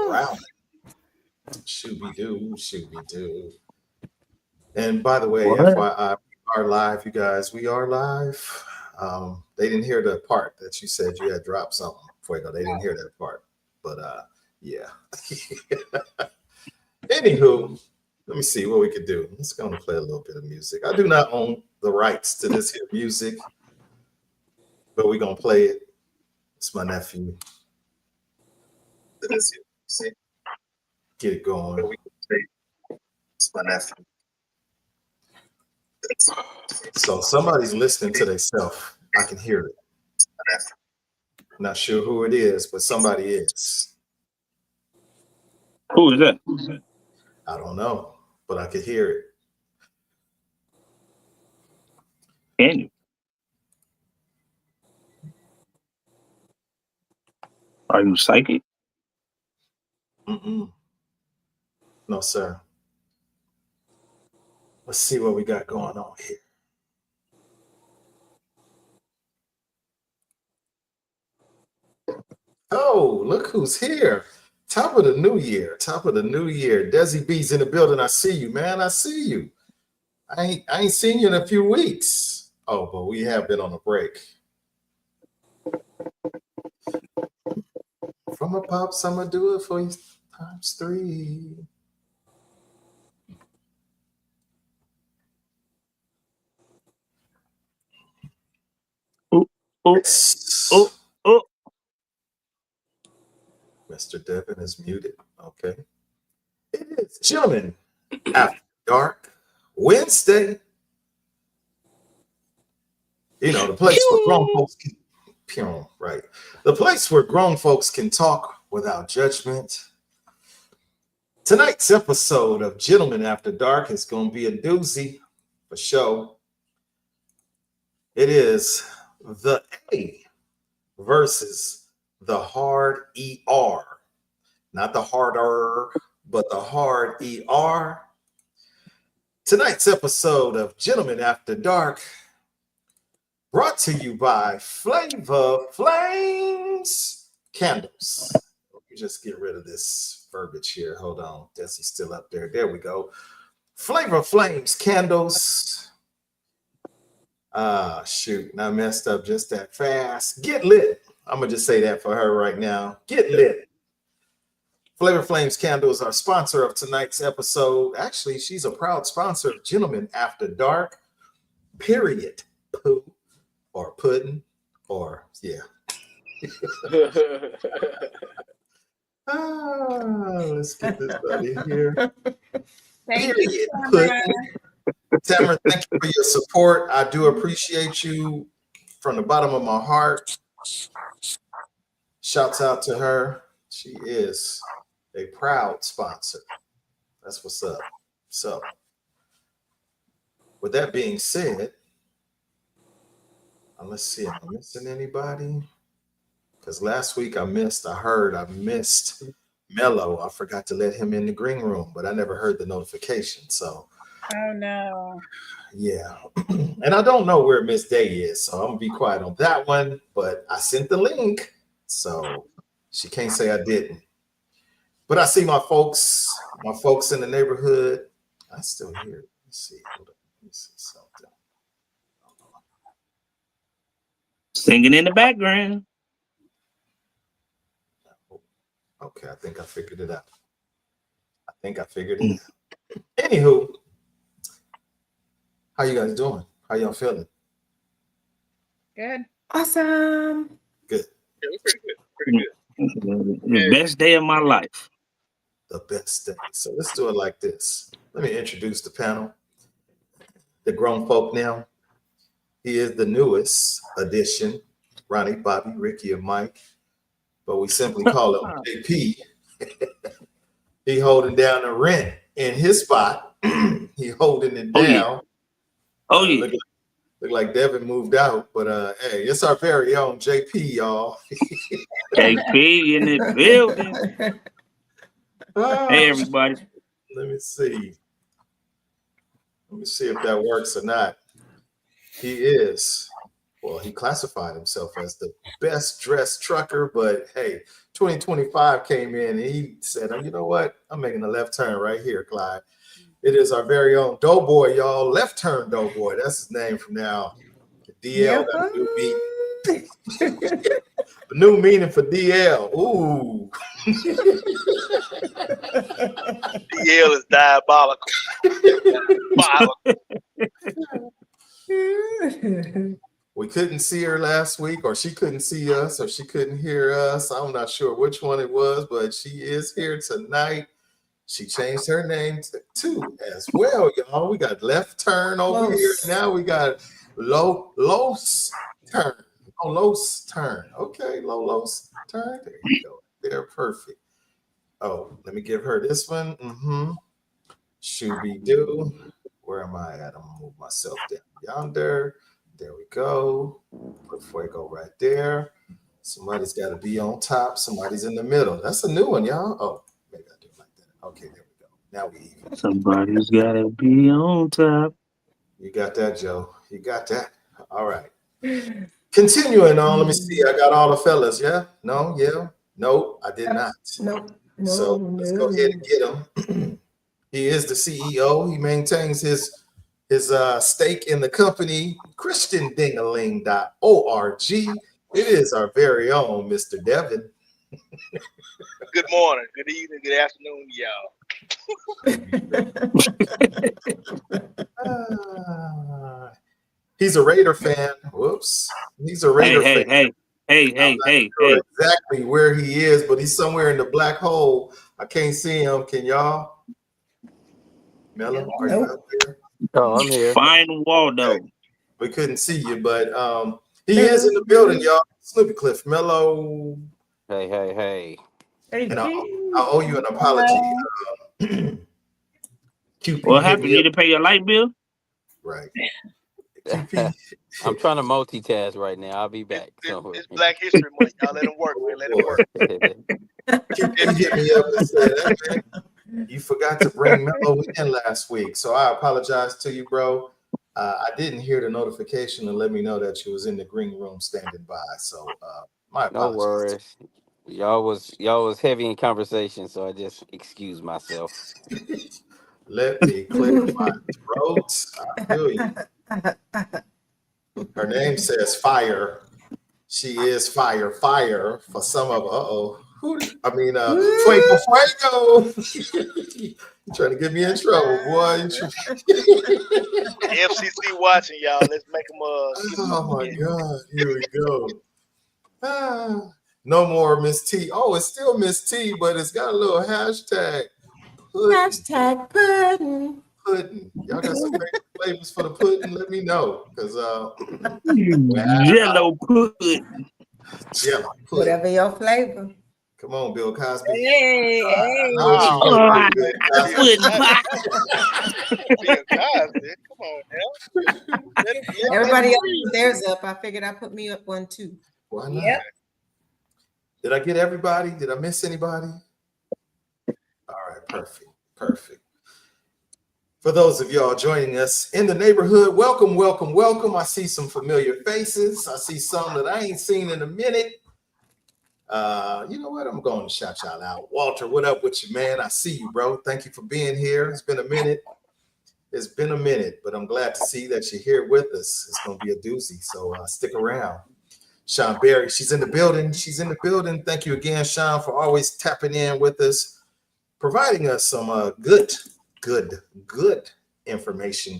Wow. Shooby-doo. And by the way, What? FYI, we are live, you guys. We are live. They didn't hear the part that you said you had dropped something. Fuego. They didn't hear that part. But yeah. Anywho, let me see what we could do. Let's go and play a little bit of music. I do not own the rights to this here music, but we're gonna play it. It's my nephew. This here music. Get it going. It's my nephew. So somebody's listening to themselves. I can hear it. Not sure who it is, but somebody is. Who is that? I don't know, but I could hear it. Can you? Are you psychic? Mm-mm. No, sir. Let's see what we got going on here. Oh, look who's here. Top of the new year. Desi B's in the building. I see you, man. I see you. I ain't seen you in a few weeks. Oh, but we have been on a break. From a pops, I'ma do it for you ×3. Oh. Mr. Devin is muted. Okay. It is, gentlemen, after dark, Wednesday. You know, the place where grown folks can, right. The place where grown folks can talk without judgment. Tonight's episode of Gentlemen After Dark is going to be a doozy for sure. It is the A versus the hard ER. Not the harder, but the hard ER. Tonight's episode of Gentlemen After Dark brought to you by Flavor Flames Candles. Let me just get rid of this verbiage here. Hold on. Desi's still up there. There we go. Flavor Flames Candles. Shoot. And I messed up just that fast. Get lit. I'm going to just say that for her right now. Get lit. Flavor Flames Candles are sponsor of tonight's episode. Actually, she's a proud sponsor of Gentlemen After Dark. Period. Poo. Or pudding, or yeah. Let's get this out of here. Period. Pudding. Tamara, thank you for your support. I do appreciate you from the bottom of my heart. Shouts out to her. She is a proud sponsor. That's what's up. So, with that being said, let's see, am I missing anybody? Because last week I missed Mello. I forgot to let him in the green room, but I never heard the notification. So, oh no. Yeah. And I don't know where Miss Day is, so I'm gonna be quiet on that one. But I sent the link, so she can't say I didn't. But I see my folks in the neighborhood. I still hear it. Let's see. Hold on. Let me see something. Singing in the background. Okay, I think I figured it out. Anywho, how you guys doing? How y'all feeling? Good. Awesome. Good. Yeah, pretty good. The best day of my life. The best day. So let's do it like this. Let me introduce the panel. The grown folk now. He is the newest addition. Ronnie, Bobby, Ricky, and Mike. But we simply call him JP. He holding down the rent in his spot. He holding it down. Oh yeah. Look like Devin moved out, but hey, it's our very own JP, y'all. JP in the building. Hey everybody. Let me see if that works or not. He is Well, he classified himself as the best dressed trucker, but hey, 2025 came in and he said, oh, you know what? I'm making a left turn right here, Clyde. It is our very own Doughboy, y'all. Left turn Doughboy. That's his name from now. DL got a new meaning. A new meaning for DL. Ooh. DL is diabolical. We couldn't see her last week, or she couldn't see us, or she couldn't hear us. I'm not sure which one it was, but she is here tonight. She changed her name to as well, y'all. We got left turn over here. Now we got Los turn. Oh, Los turn. Okay, Los turn. There you go. They're perfect. Oh, let me give her this one. Shooby doo. Where am I at? I'm gonna move myself down yonder. There we go. Before I go right there. Somebody's got to be on top. Somebody's in the middle. That's a new one, y'all. Oh, maybe I do it like that. Okay, there we go. Now we even. Somebody's gotta be on top. You got that, Joe. You got that. All right. Continuing on. Let me see. I got all the fellas. Yeah. No. Yeah. No. I did not. Nope. So let's go ahead and get him. He is the CEO. He maintains his stake in the company, christiandingaling.org. It is our very own Mr. Devin. Good morning, good evening, good afternoon, y'all. He's a Raider fan. Whoops. He's a Raider fan. Hey. Exactly where he is, but he's somewhere in the black hole. I can't see him. Can y'all? Mello, are you out there? Oh, I'm here. Find Waldo. Okay. We couldn't see you, but he is in the building, y'all. Snoopy Cliff, Mello. Hey. And I owe you an apology. QP What happened? You need to pay your light bill? Right. QP. I'm trying to multitask right now. I'll be back. It's Black History Month. Y'all let him work, man. Let him work. QP hit me up and said, hey, man, you forgot to bring Mello in last week. So I apologize to you, bro. I didn't hear the notification to let me know that you was in the green room standing by. So my apologies. No worries. Y'all was heavy in conversation, so I just excused myself. Let me clear my throat. I feel you. Her name says Fire. She is Fire for some of Fuego. You trying to get me in trouble, boy. FCC watching, y'all. Let's make them oh my God. Here we go. No more Miss T. Oh, it's still Miss T, but it's got a little hashtag. Hashtag pudding. Pudding. Y'all got some great flavors for the pudding? Let me know. Because Jello pudding. Jello pudding. Whatever your flavor. Come on, Bill Cosby. Hey. Pudding pie. Bill Cosby. Come on now. Everybody else put theirs up. I figured I'd put me up one too. Why not? Yep. Did I get everybody? Did I miss anybody? All right, perfect. For those of y'all joining us in the neighborhood, welcome. I see some familiar faces. I see some that I ain't seen in a minute. You know what? I'm going to shout y'all out. Walter, what up with you, man? I see you, bro. Thank you for being here. It's been a minute, but I'm glad to see that you're here with us. It's going to be a doozy, so stick around. Sean Berry, she's in the building. Thank you again, Sean, for always tapping in with us, providing us some good information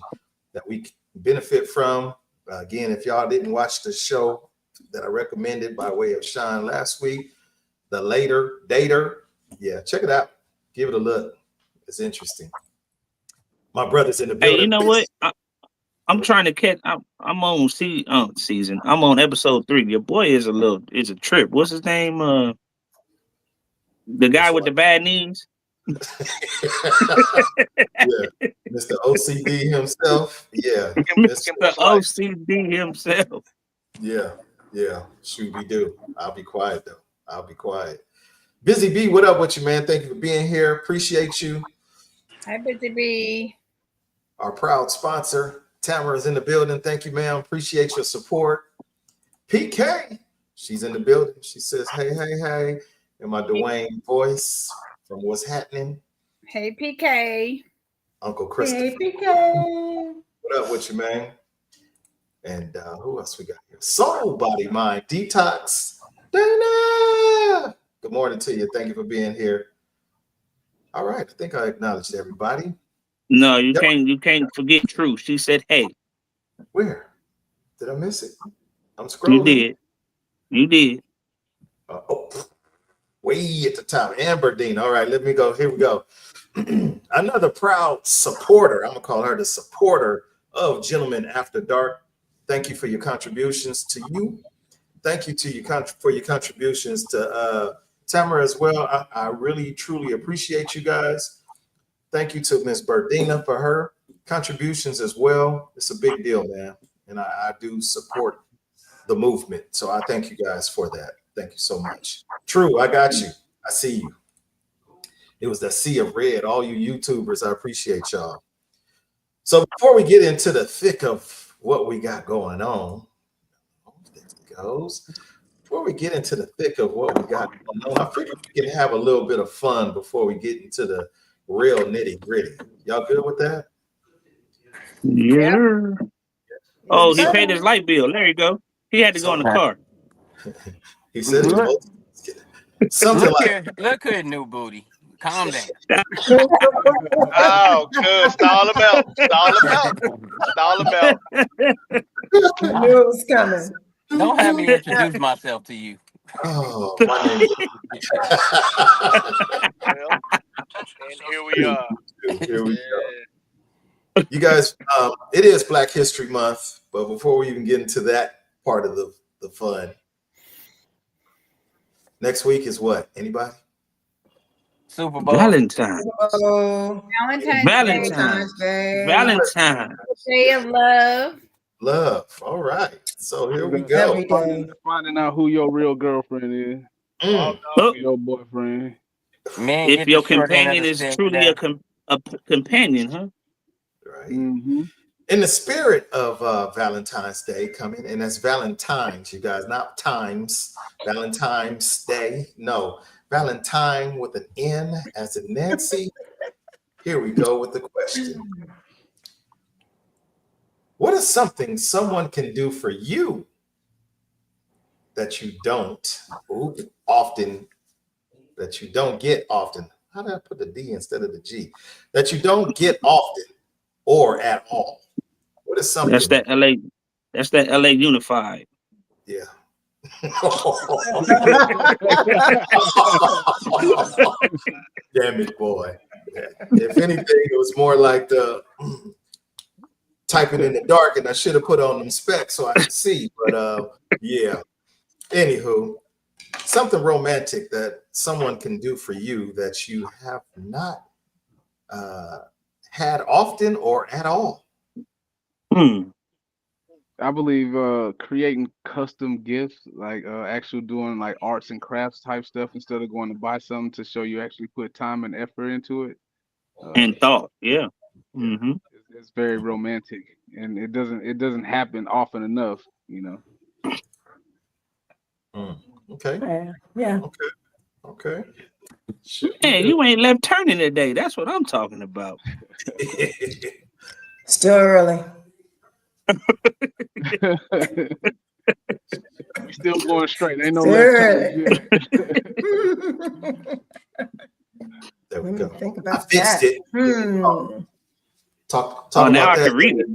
that we benefit from. Again, if y'all didn't watch the show that I recommended by way of Sean last week, The Later Dater, yeah, check it out. Give it a look. It's interesting. My brother's in the building. Hey, you know what? I'm trying to catch. I'm on season. I'm on episode 3. Your boy is a trip. What's his name? The guy with the bad knees. Yeah, Mr. OCD himself. Yeah, Mr. OCD himself. Yeah. Shooby do. I'll be quiet though. Busy B, what up with you, man? Thank you for being here. Appreciate you. Hi, Busy Bee. Our proud sponsor, Tamara's in the building. Thank you, ma'am. Appreciate your support. PK, she's in the building. She says, hey, hey, hey, in my Dwayne voice from What's Happening. Hey, PK. Uncle Christopher. Hey, PK. What up with you, man? And who else we got here? Soul Body Mind Detox. Dana. Good morning to you. Thank you for being here. All right. I think I acknowledged everybody. No, you can't forget True. She said, hey. Where? Did I miss it? I'm scrolling. You did. Way at the top. Amber Dean. All right, let me go. Here we go. Another proud supporter. I'm going to call her the supporter of Gentlemen After Dark. Thank you for your contributions to you. Thank you to you for your contributions to Tamara as well. I really, truly appreciate you guys. Thank you to Miss Berdina for her contributions as well. It's a big deal, man. And I do support the movement. So I thank you guys for that. Thank you so much. True, I got you. I see you. It was the sea of red. All you YouTubers, I appreciate y'all. So before we get into the thick of what we got going on, there it goes. Before we get into the thick of what we got going on, I figured we can have a little bit of fun before we get into the real nitty gritty. Y'all good with that? Yeah. Oh, he paid his light bill. There you go. He had to go in the car. He said it was something like look here, new booty. Calm down. Oh, good. Stall him out. I knew it was coming. Don't have me introduce myself to you. Oh, my name is Well, and here we are. Here we go. You guys, it is Black History Month, but before we even get into that part of the fun, next week is what? Anybody? Super Bowl. Valentine. Valentine's Day. Valentine. Day of love. Love. All right. So here we Every go. day. Finding out who your real girlfriend is. Mm. Oh, Your boyfriend. Man, if your companion is truly a companion, huh? Right. Mm-hmm. In the spirit of Valentine's Day coming, and that's Valentine's, you guys, not times, Valentine's Day. No, Valentine with an N as in Nancy. Here we go with the question. What is something someone can do for you that you don't often, that you don't get often? How did I put the D instead of the G? That you don't get often or at all. What is something? That's that LA. That's that LA Unified. Yeah. Damn it, boy. If anything, it was more like the typing in the dark, and I should have put on them specs so I could see. But yeah. Anywho, something romantic that someone can do for you that you have not had often or at all. I believe creating custom gifts, like actually doing like arts and crafts type stuff instead of going to buy something to show you actually put time and effort into it. And thought, yeah. Mm-hmm. It's very romantic, and it doesn't happen often enough, you know. Okay. Yeah. Okay. Hey, you ain't left turning today. That's what I'm talking about. Still early. We still going straight. Ain't no Still left early. There we Let me go. think I about fixed that. it. Talk Oh, now about I that. can read it.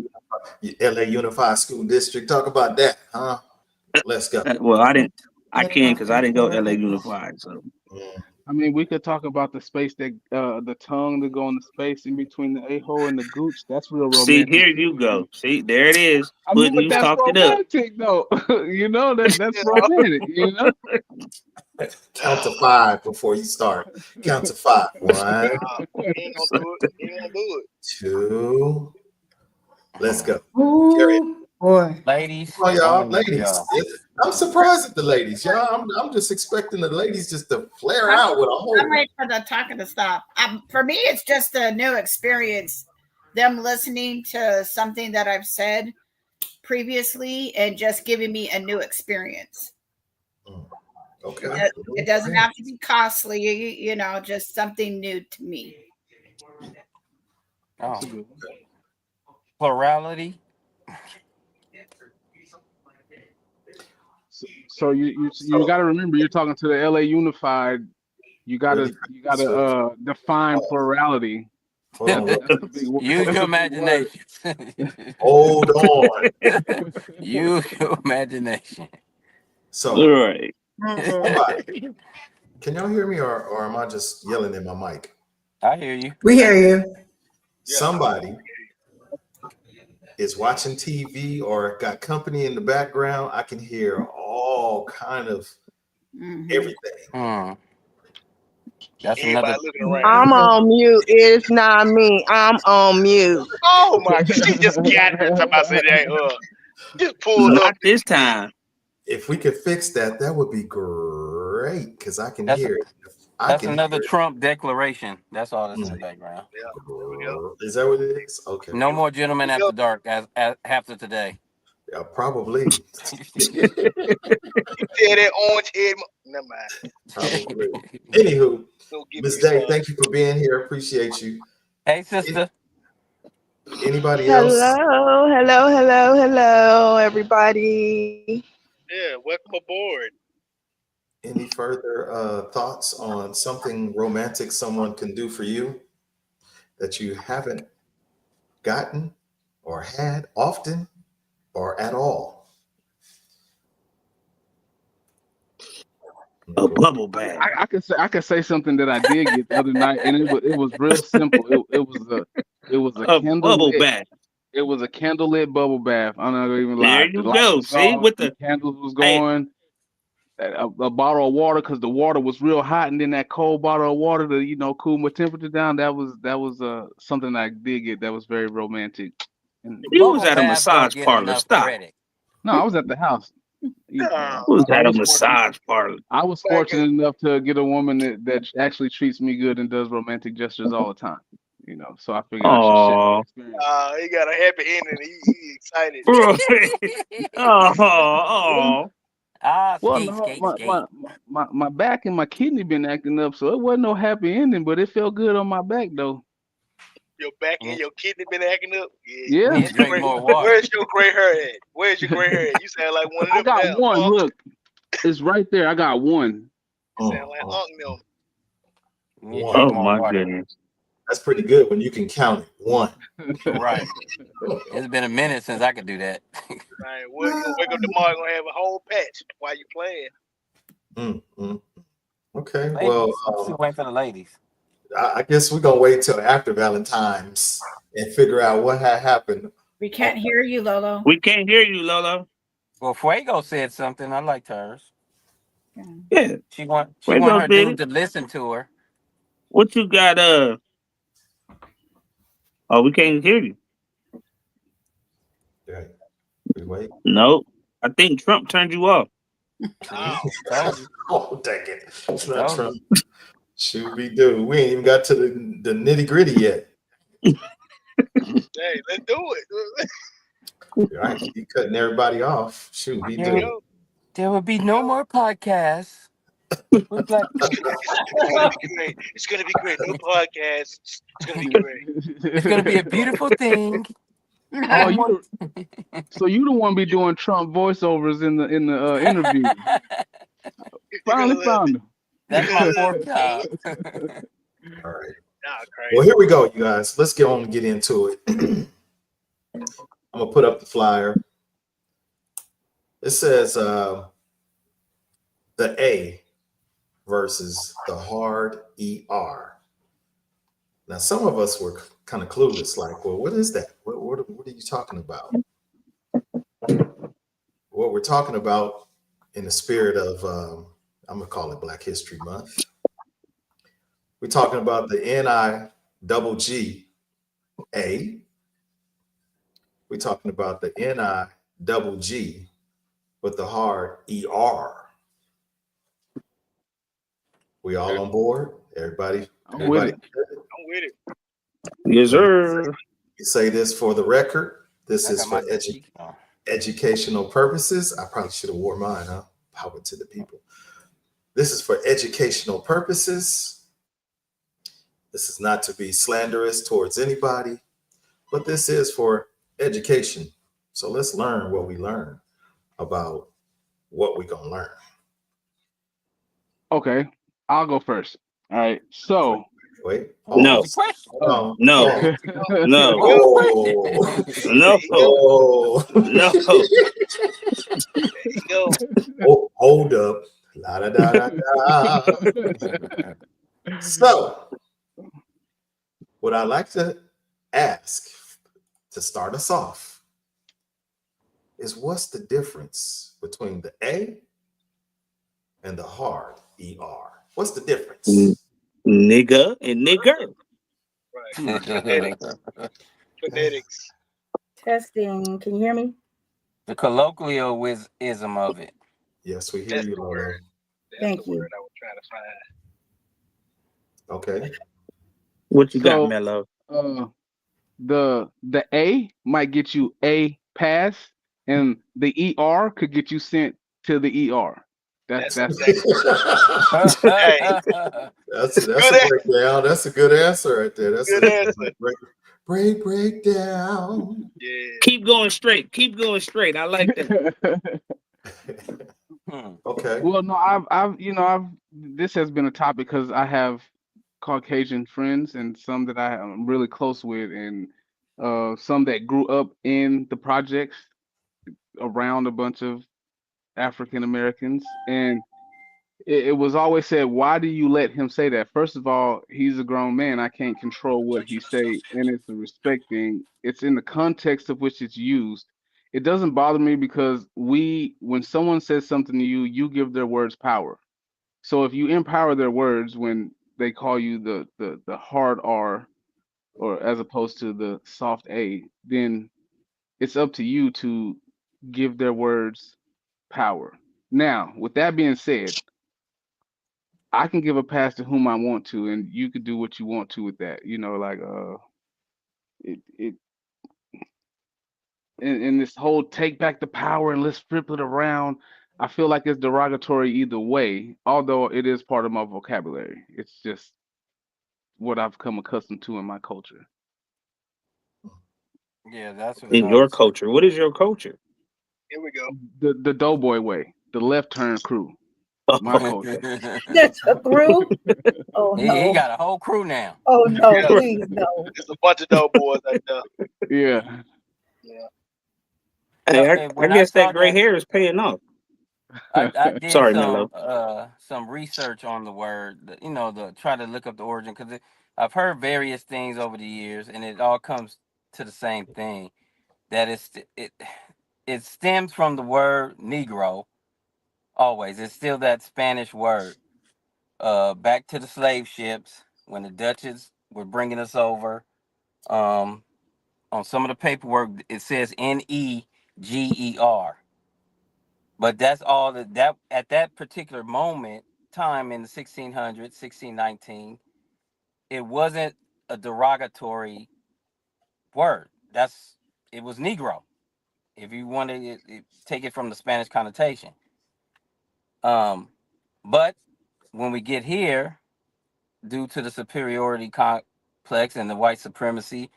LA Unified School District. Talk about that, huh? Let's go. Well, I didn't. I can't because I didn't go LA Unified. So I mean, we could talk about the space that the tongue to go in the space in between the a-hole and the gooch. That's real romantic. see, here you go. See, there it is. I mean, but You that's talked it up. romantic, though. You know that's romantic. You know. Count to 5 before you start. Count to 5. 1, He ain't gonna do it. 2. Let's go. Ooh, boy. Ladies. Oh, y'all, I'm ladies. y'all. I'm surprised at the ladies, y'all. I'm just expecting the ladies just to flare out with a whole. I'm waiting for the talking to stop. For me, it's just a new experience. Them listening to something that I've said previously and just giving me a new experience. Okay. It doesn't have to be costly, you know, just something new to me. Oh, That's a good one. plurality. So you got to remember, you're talking to the LA Unified. You gotta define plurality. Hold on. That's a big word. Use That's your a big word. imagination. Hold on. Use your imagination. So, All right. somebody, can y'all hear me, or am I just yelling in my mic? I hear you. We hear you. Somebody is watching TV or got company in the background. I can hear all kind of everything. That's Everybody another. looking around. I'm on mute. It's not me. I'm on mute. Oh my God, she just got here talking about saying that. Just pulled up. Not this time. If we could fix that, that would be great because I can hear it. That's another Trump declaration. That's all that's in the background. Yeah, there we go. Is that what it is? Okay. No more gentlemen after dark as after today. Yeah, probably. You tell that orange head. Never mind. Probably. Anywho, Go give Miss me Day, some. thank you for being here. Appreciate you. Hey, sister. Anybody else? Hello, everybody. Yeah, welcome aboard. Any further thoughts on something romantic someone can do for you that you haven't gotten or had often or at all? A bubble bath. I could say something that I did get the other night, and it was real simple. It was a A candle bubble lit. bath. It was a candlelit bubble bath. I'm not gonna even lie. There The you light go. was See, on, with the the candles was hey, going. A bottle of water, because the water was real hot, and then that cold bottle of water to cool my temperature down. That was something I did get that was very romantic. And you was Bubble at a baths don't massage get parlor. enough Stop. credit. no, I was at the house. You was I at a was fortunate. massage parlor. I was fortunate enough to get a woman that actually treats me good and does romantic gestures all the time. So I figured I should share that Oh, experience. He got a happy ending. He excited. bro. Oh. Well, Skate, no, skate, skate. my back and my kidney been acting up, so it wasn't no happy ending, but it felt good on my back though. Your back and your kidney been acting up. Yeah. You need to drink more water. Where's your gray hair at? Where's your gray hair at? You sound like one of them. I got now. one. Look, it's right there. I got one. You sound like Unc them. You need to One. drink Oh more my water. goodness. That's pretty good when you can count it. One. Right. It's been a minute since I could do that. Right. Well, you gonna wake up tomorrow gonna have a whole patch while you playing. Okay. Ladies, Well, wait for the ladies. I guess we're gonna wait till after Valentine's and figure out what had happened. We can't hear you, Lolo. We can't hear you, Lolo. Well, Fuego said something. I liked hers. Yeah. She want Fuego her did dude it. to listen to her. What you got? Oh, we can't hear you. Okay. We wait. No, I think Trump turned you off. Oh, dang it. It's not Told Trump. Should we do? We ain't even got to the nitty gritty yet. Hey, let's do it. All right. You cutting everybody off. Shoot, we do. There will be no more podcasts. With Black It's gonna be great. No podcast. It's gonna be great. It's gonna be a beautiful thing. Oh, so you don't want to be doing Trump voiceovers in the interview? Finally found him. That's my fourth job. All right. Nah, crazy. Well, here we go, you guys. Let's get on and get into it. I'm gonna put up the flyer. It says the A versus the hard ER. Now, some of us were kind of clueless, like, well, what is that? What are you talking about? What we're talking about in the spirit of, I'm gonna call it Black History Month. We're talking about the NIGGA. We're talking about the NIGG with the hard ER. We all on board? Everybody? I'm with it. I'm with it. Yes, sir. Say this for the record. This is for education. educational purposes. I probably should have wore mine, huh? Power to the people. This is for educational purposes. This is not to be slanderous towards anybody, but this is for education. So let's learn what we learn about what we're going to learn. Okay, I'll go first. All right. So Wait, No. What's the question? hold on. No. Hold on. No. Oh, No. oh. No. There you go. Oh, hold up. La da da da da. So, what I like to ask to start us off is what's the difference between the A and the hard ER? What's the difference? Nigga and nigger. Right. Phonetics. Phonetics. Testing. Can you hear me? The colloquialism of it. Yes, we hear That's you, the Lolo. word. That's Thank the you. word I was trying to find. Okay. What you got, so Mello? the A might get you a pass, and the ER could get you sent to the ER. That's That's exactly. Hey, That's a good answer. breakdown. That's a good answer right there. That's Good a answer. breakdown. Yeah. Keep going straight. Keep going straight. I like that. Okay. Well, no, I've this has been a topic because I have Caucasian friends and some that I am really close with, and some that grew up in the projects around a bunch of African Americans, and it was always said, why do you let him say that? First of all, he's a grown man. I can't control what he say, and it's a respect thing. It's in the context of which it's used. It doesn't bother me because when someone says something to you, you give their words power. So if you empower their words when they call you the hard R, or as opposed to the soft A, then it's up to you to give their words power. Now, with that being said, I can give a pass to whom I want to, and you could do what you want to with that. Like it in this whole take back the power and let's flip it around. I feel like it's derogatory either way, although it is part of my vocabulary. It's just what I've come accustomed to in my culture. Yeah, that's what's In up. your culture. What is your culture? Here we go. The Doughboy way, the left turn crew, my culture. That's a crew? Oh he no. got a whole crew now. Oh no, Yeah. please no. It's a bunch of dope boys out there. Yeah. Yeah. Hey, I When I guess that saw gray that, hair is paying off. I did Sorry, Mello. some research on the word. The try to look up the origin because I've heard various things over the years, and it all comes to the same thing. That it stems from the word Negro. Always, it's still that Spanish word. Back to the slave ships when the Dutches were bringing us over. Um, on some of the paperwork, it says Neger, but that's all that at that particular moment time in the 1600s, 1619, it wasn't a derogatory word. It was Negro. If you want to take it from the Spanish connotation. But when we get here, due to the superiority complex and the white supremacy,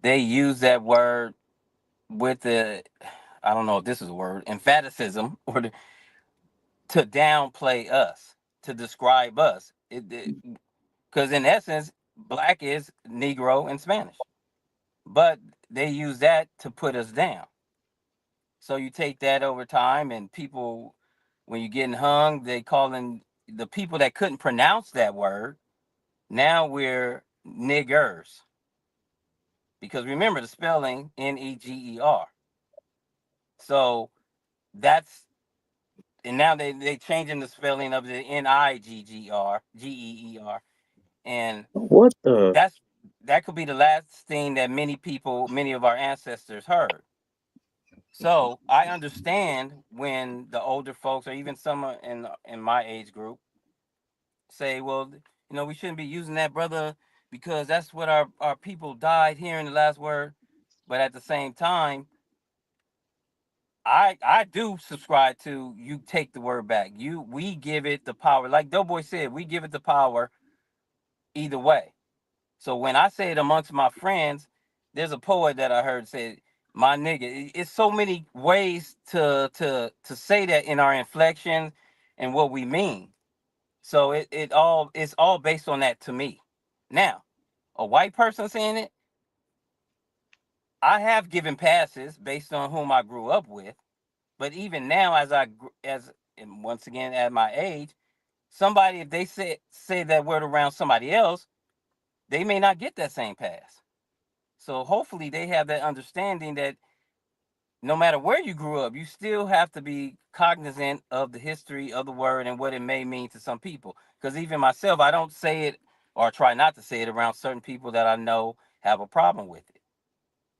they use that word with I don't know if this is a word, emphaticism, to downplay us, to describe us. Because in essence, black is Negro in Spanish, but they use that to put us down. So you take that over time, and people, when you're getting hung, they calling the people that couldn't pronounce that word. Now we're niggers, because remember the spelling Neger. So that's and now they changing the spelling of the Nigger, and What the? that could be the last thing that many of our ancestors heard. So I understand when the older folks, or even some in my age group, say, well, we shouldn't be using that, brother, because that's what our people died here in the last word. But at the same time, I do subscribe to you take the word back. We give it the power. Like Doughboy said, we give it the power either way. So when I say it amongst my friends, there's a poet that I heard say, "My nigga." It's so many ways to say that in our inflection and what we mean. So it's all based on that to me. Now, a white person saying it, I have given passes based on whom I grew up with. But even now, and once again at my age, somebody if they say that word around somebody else, they may not get that same pass. So hopefully they have that understanding that no matter where you grew up, you still have to be cognizant of the history of the word and what it may mean to some people. Because even myself, I don't say it or try not to say it around certain people that I know have a problem with it.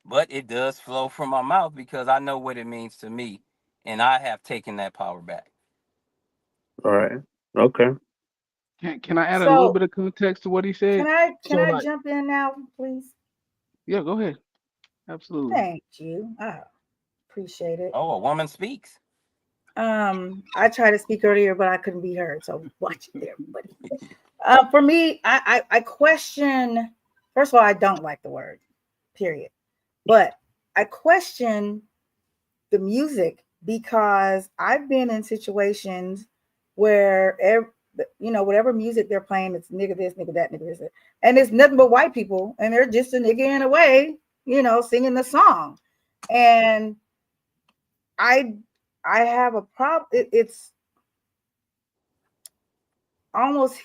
But it does flow from my mouth because I know what it means to me, and I have taken that power back. All right. Okay. Can I add a little So bit of context to what he said? can So I like, jump in now, please? yeah, go ahead. Absolutely. Thank you. I appreciate it. Oh, a woman speaks. I tried to speak earlier, but I couldn't be heard. So watch it there, buddy. For me, I question. First of all, I don't like the word, period. But I question the music because I've been in situations where whatever music they're playing, it's nigga this, nigga that, nigga this, and it's nothing but white people, and they're just a nigga in a way, singing the song, and I I have a problem. It's almost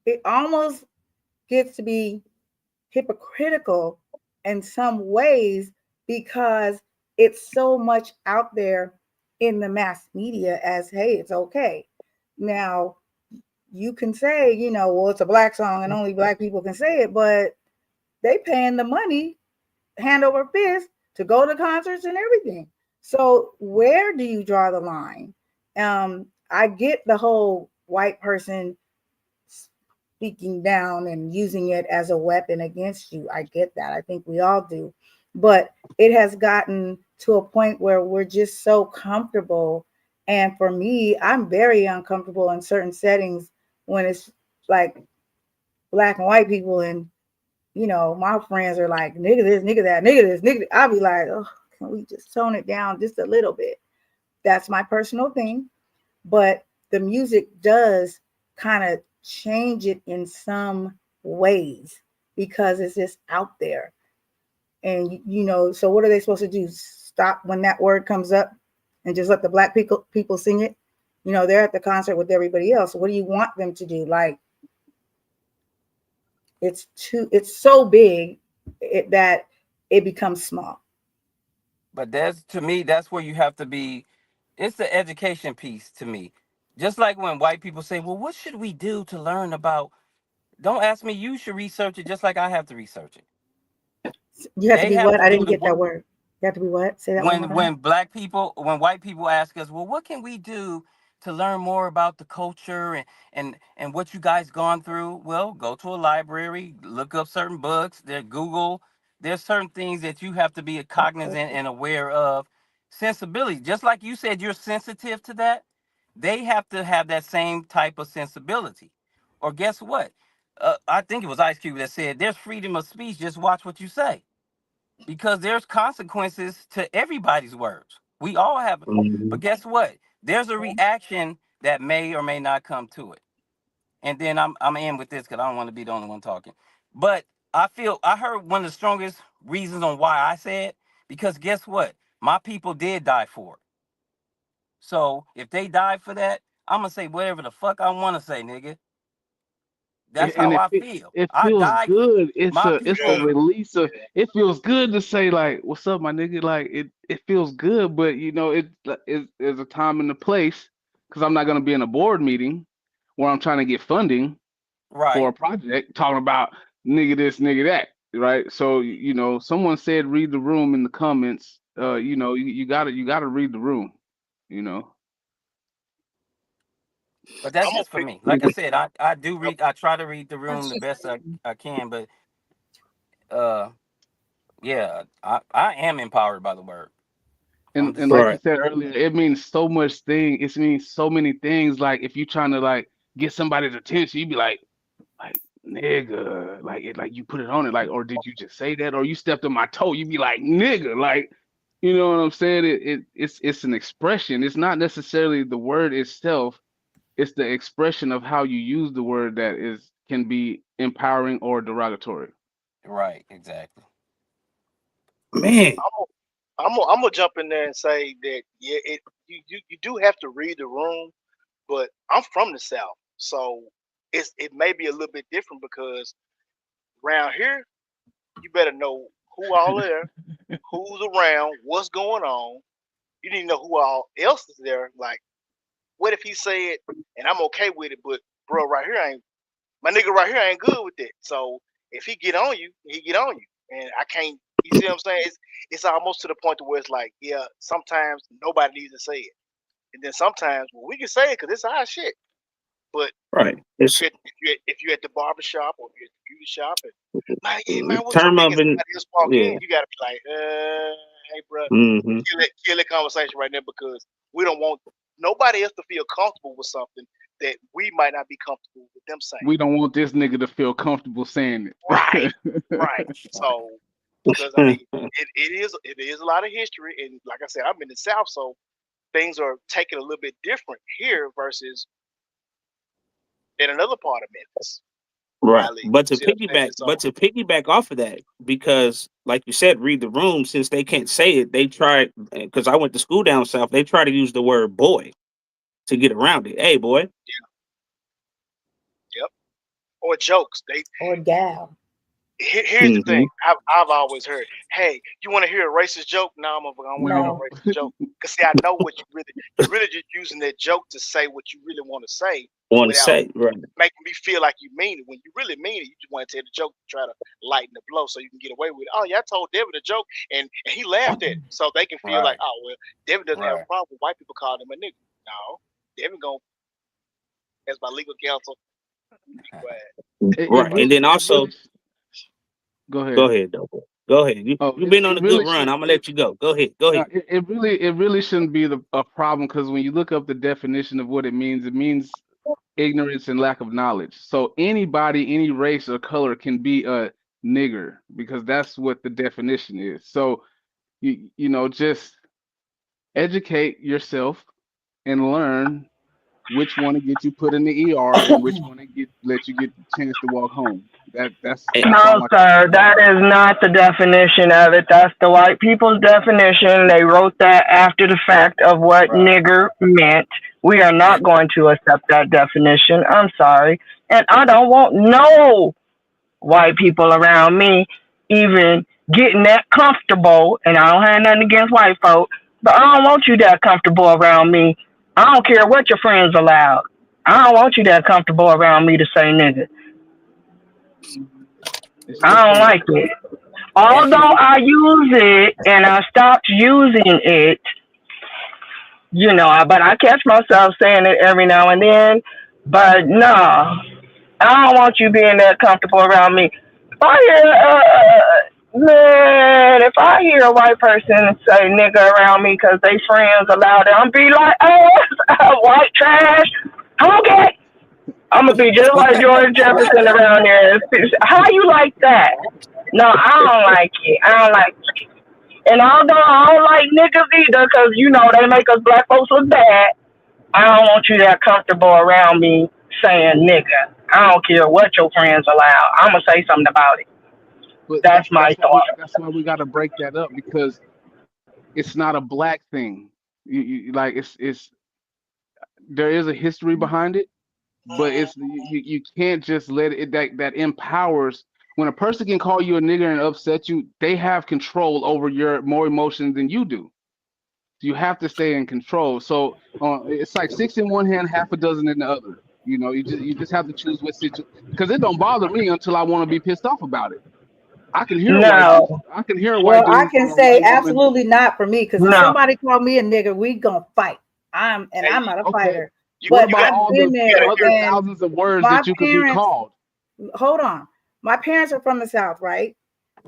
it almost gets to be hypocritical in some ways because it's so much out there in the mass media as hey, it's okay. Now you can say, well, it's a black song and only black people can say it, but they paying the money hand over fist to go to concerts and everything. So where do you draw the line? I get the whole white person speaking down and using it as a weapon against you. I get that. I think we all do. But it has gotten to a point where we're just so comfortable. And for me, I'm very uncomfortable in certain settings when it's like black and white people and my friends are like, nigga this, nigga that, nigga this, nigga. I'll be like, oh, can we just tone it down just a little bit? That's my personal thing. But the music does kind of change it in some ways because it's just out there. And so what are they supposed to do? Stop when that word comes up and just let the black people sing it? They're at the concert with everybody else. What do you want them to do? Like, it's so big that it becomes small. But to me, that's where you have to be. It's the education piece to me. Just like when white people say, well, what should we do to learn about? Don't ask me. You should research it just like I have to research it. You have to They be have what? to I do didn't the get work. that word. You have to be what? Say that one more time. When white people ask us, well, what can we do to learn more about the culture and what you guys gone through? Well, go to a library, look up certain books. There's certain things that you have to be cognizant and aware of. Sensibility, just like you said, you're sensitive to that. They have to have that same type of sensibility. Or guess what? I think it was Ice Cube that said, "There's freedom of speech. Just watch what you say." Because there's consequences to everybody's words. We all have, but Mhm. guess what? There's a reaction that may or may not come to it. And then I'm in with this because I don't want to be the only one talking. But I heard one of the strongest reasons on why I said because guess what? My people did die for it. So if they died for that, I'm gonna say whatever the fuck I want to say, nigga. That's And how I feel. it I feels died. good. My It's a people. release of. It feels good to say like, "What's up, my nigga?" Like it feels good, but there's a time and a place because I'm not gonna be in a board meeting where I'm trying to get funding for Right. a project talking about nigga this, nigga that, right? So someone said read the room in the comments. You gotta read the room, you know. But that's I'm gonna just for pick. me. Like I said, I do Up. read. I try to read the That's room the just best I can. But uh, yeah, I am empowered by the word. And like you said earlier, it means so much thing. It means so many things. Like if you're trying to like get somebody's attention, you'd be like nigga, like you put it on it, like, or did you just say that, or you stepped on my toe? You'd be like nigga, like, you know what I'm saying? It's an expression. It's not necessarily the word itself. It's the expression of how you use the word that can be empowering or derogatory. Right, exactly. Man, I'm gonna jump in there and say that you do have to read the room, but I'm from the South, so it may be a little bit different because around here you better know who all there, who's around, what's going on. You need to know who all else is there. Like, what if he said, and I'm okay with it, but bro, right here ain't my nigga. Right here ain't good with it. So if he get on you, he get on you, and I can't. You see what I'm saying? It's almost to the point to where it's like, yeah, sometimes nobody needs to say it, and then sometimes we can say it because it's our shit. But right. It's if you're at the barber shop or if you're at the beauty shop, and man, what's term your of nigga? an Somebody else walk yeah. in, you gotta be like, hey, bro, Mm-hmm. kill that conversation right there because we don't want nobody else to feel comfortable with something that we might not be comfortable with them saying. We don't want this nigga to feel comfortable saying it. Right. So, because I mean, it is a lot of history, and like I said, I'm in the South, so things are taken a little bit different here versus in another part of Memphis. Right. But to See what I'm saying? piggyback off of that, because like you said, read the room, since they can't say it, they try, because I went to school down south, they try to use the word boy to get around it. Hey boy. Yep. Or jokes. Or gal. Here's the thing. I've always heard, hey, you want to hear a racist joke? No, I'm gonna hear a racist joke. Because see, I know what you're really just using that joke to say what you really want to say without right. making me feel like you mean it. When you really mean it, you just want to tell the joke to try to lighten the blow so you can get away with it. Oh yeah, I told Devin a joke and he laughed at it. So they can feel like, oh well, Devin doesn't have a problem with white people calling him a nigga. No, Devin gonna, as my legal counsel, be right. And then also go ahead. Go ahead, Double. Go ahead. You've been on a good run. I'm gonna let you go. Go ahead. Go ahead. It really shouldn't be a problem, because when you look up the definition of what it means ignorance and lack of knowledge. So anybody, any race or color can be a nigger, because that's what the definition is. So you know, just educate yourself and learn which one to get you put in the ER and which one to let you get the chance to walk home. That's no, sir. That is not the definition of it. That's the white people's definition. They wrote that after the fact of what nigger meant. We are not going to accept that definition. I'm sorry. And I don't want no white people around me even getting that comfortable. And I don't have nothing against white folk, but I don't want you that comfortable around me. I don't care what your friends allowed. I don't want you that comfortable around me to say nigga. I don't like it. Although I use it and I stopped using it, you know, but I catch myself saying it every now and then. But no, I don't want you being that comfortable around me. If I hear a white person say nigga around me because they friends allowed it, I'm be like, white trash. Okay. I'm gonna be just like George Jefferson around there. How you like that? No, I don't like it. I don't like it. And although I don't like niggas either, because, you know, they make us black folks look bad, I don't want you that comfortable around me saying nigga. I don't care what your friends allow. I'm going to say something about it. But that's my thought. That's why we got to break that up, because it's not a black thing. Like it's there is a history behind it, but you can't just let it that empowers. When a person can call you a nigger and upset you, they have control over your more emotions than you do. You have to stay in control. So it's like 6 in one hand, half a dozen in the other. You know, you just have to choose what situation, because it don't bother me until I want to be pissed off about it. I can hear I can hear a white dude. I can say absolutely not for me, because if somebody call me a nigger, we gonna fight. I'm not a fighter. What about all the other thousands of words that you could be called? Hold on. My parents are from the South, right?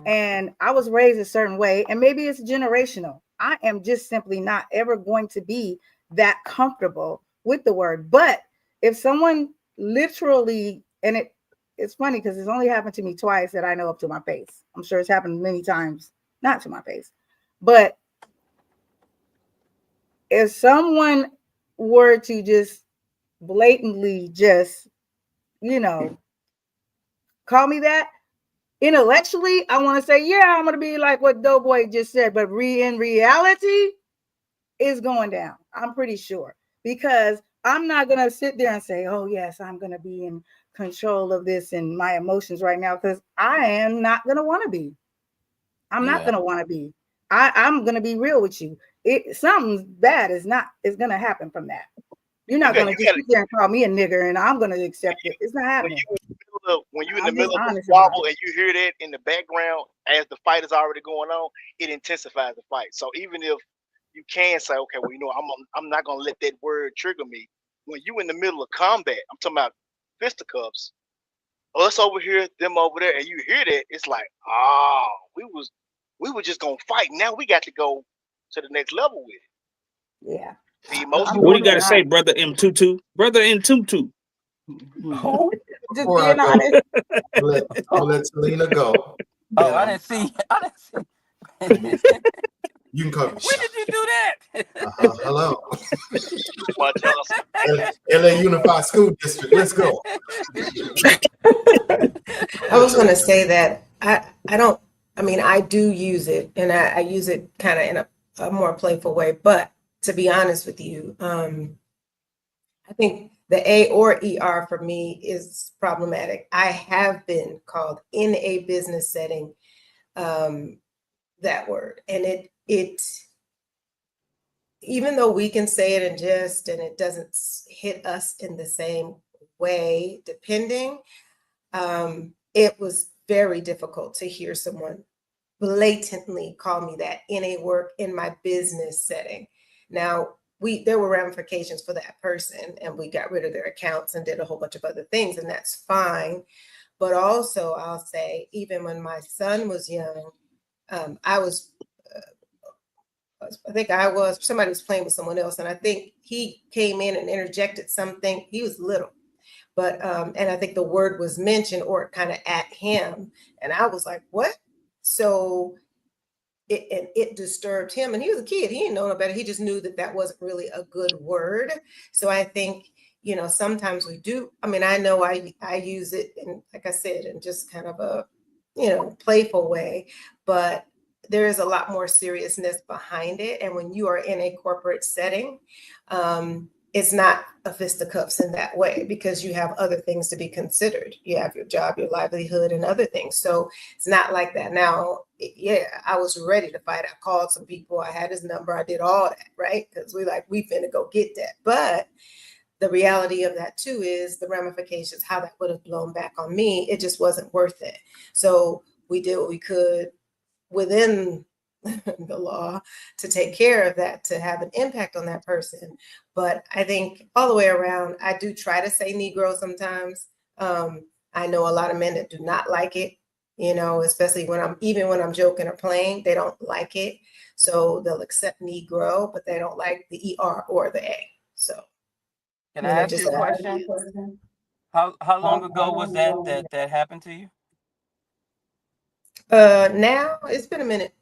And I was raised a certain way, and maybe it's generational. I am just simply not ever going to be that comfortable with the word. But if someone literally, and it's funny because it's only happened to me twice that I know up to my face. I'm sure it's happened many times, not to my face. But if someone were to just blatantly just, call me that, intellectually, I want to say, yeah, I'm going to be like what Doughboy just said. But in reality, it's going down. I'm pretty sure. Because I'm not going to sit there and say, oh, yes, I'm going to be in control of this and my emotions right now. Because I am not going to want to be. I'm not going to want to be. I'm going to be real with you. Something bad is going to happen from that. You're not going to just sit there and call me a nigger and I'm going to accept it. It's not happening. When you're in the middle of a honest squabble and you hear that in the background as the fight is already going on, it intensifies the fight. So even if you can say, okay, well, I'm not going to let that word trigger me. When you in the middle of combat, I'm talking about fisticuffs, us over here, them over there, and you hear that, it's like, we were just going to fight. Now we got to go to the next level with it. Yeah. The emotion. What do you got to say, brother M22? Brother M22. Just Before being I go, honest. I'll let Selena go. Oh, I didn't see. You can call me. When did you do that? Hello. Much else. LA Unified School District. Let's go. I was going to say that I do use it, and I use it kind of in a more playful way. But to be honest with you, I think the A or ER for me is problematic. I have been called in a business setting that word, and it even though we can say it in jest and it doesn't hit us in the same way, depending, it was very difficult to hear someone blatantly call me that in my business setting. Now, there were ramifications for that person, and we got rid of their accounts and did a whole bunch of other things, and that's fine. But also, I'll say, even when my son was young, somebody was playing with someone else, and I think he came in and interjected something. He was little, but and I think the word was mentioned or kind of at him, and I was like, what? So it disturbed him, and he was a kid. He didn't know no better. He just knew that wasn't really a good word. So I think, sometimes we do. I mean, I know I use it, and like I said, in just kind of a, playful way, but there is a lot more seriousness behind it. And when you are in a corporate setting, it's not a fisticuffs in that way, because you have other things to be considered. You have your job, your livelihood, and other things. So it's not like that. Now, I was ready to fight. I called some people. I had his number. I did all that, right? Because we finna go get that. But the reality of that too is the ramifications, how that would have blown back on me. It just wasn't worth it. So we did what we could within the law to take care of that, to have an impact on that person. But I think all the way around, I do try to say Negro sometimes. I know a lot of men that do not like it, especially when I'm joking or playing, they don't like it. So they'll accept Negro, but they don't like the ER or the A. So can I ask you a question? How long ago was that happened to you? Now it's been a minute.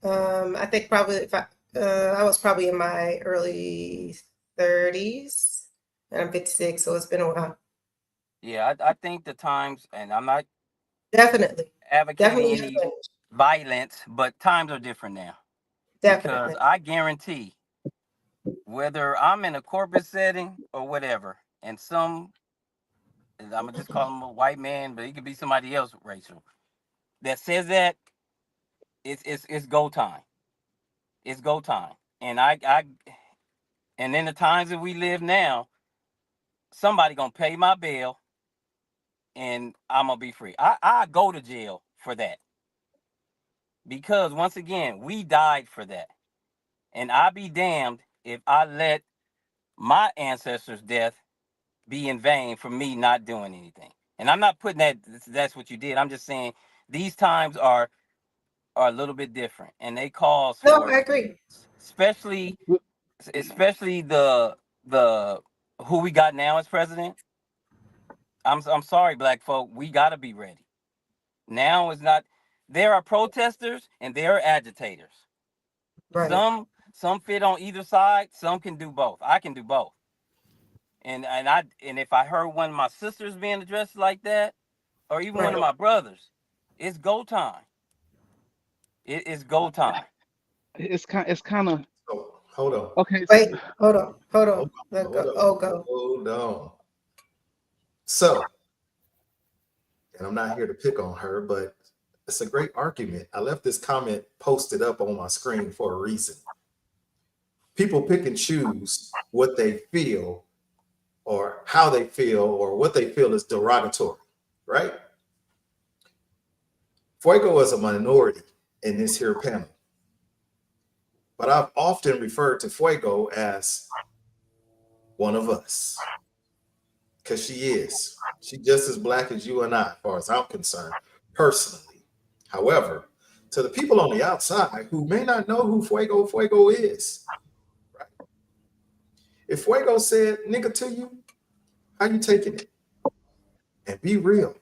I think probably I was probably in my early 30s, and I'm 56, so it's been a while. Yeah, I think the times, and I'm not Definitely advocating any violence, but times are different now. Definitely. Because I guarantee, whether I'm in a corporate setting or whatever, and I'm gonna just call him a white man, but he could be somebody else racial that says that, it's go time. It's go time. And and in the times that we live now, somebody gonna pay my bill and I'm gonna be free. I go to jail for that. Because once again, we died for that. And I be damned if I let my ancestors' death be in vain for me not doing anything. And I'm not putting that's what you did. I'm just saying these times are are a little bit different, and they cause No, for, I agree. especially the who we got now as president. I'm sorry, black folk, we gotta be ready. Now is not. There are protesters and there are agitators. Right. Some fit on either side. Some can do both. I can do both. And if I heard one of my sisters being addressed like that, or even one of Right. my brothers, it's go time. It's go time. It's kind of So hold on. okay. Wait, hold on. Hold on. Go. Hold on. So, and I'm not here to pick on her, but it's a great argument. I left this comment posted up on my screen for a reason. People pick and choose what they feel or how they feel or what they feel is derogatory, right? Fuego is a minority in this here panel, but I've often referred to Fuego as one of us because she is. She's just as black as you and I, as far as I'm concerned, personally. However, to the people on the outside who may not know who Fuego is, right? If Fuego said nigga to you, how you taking it? And be real.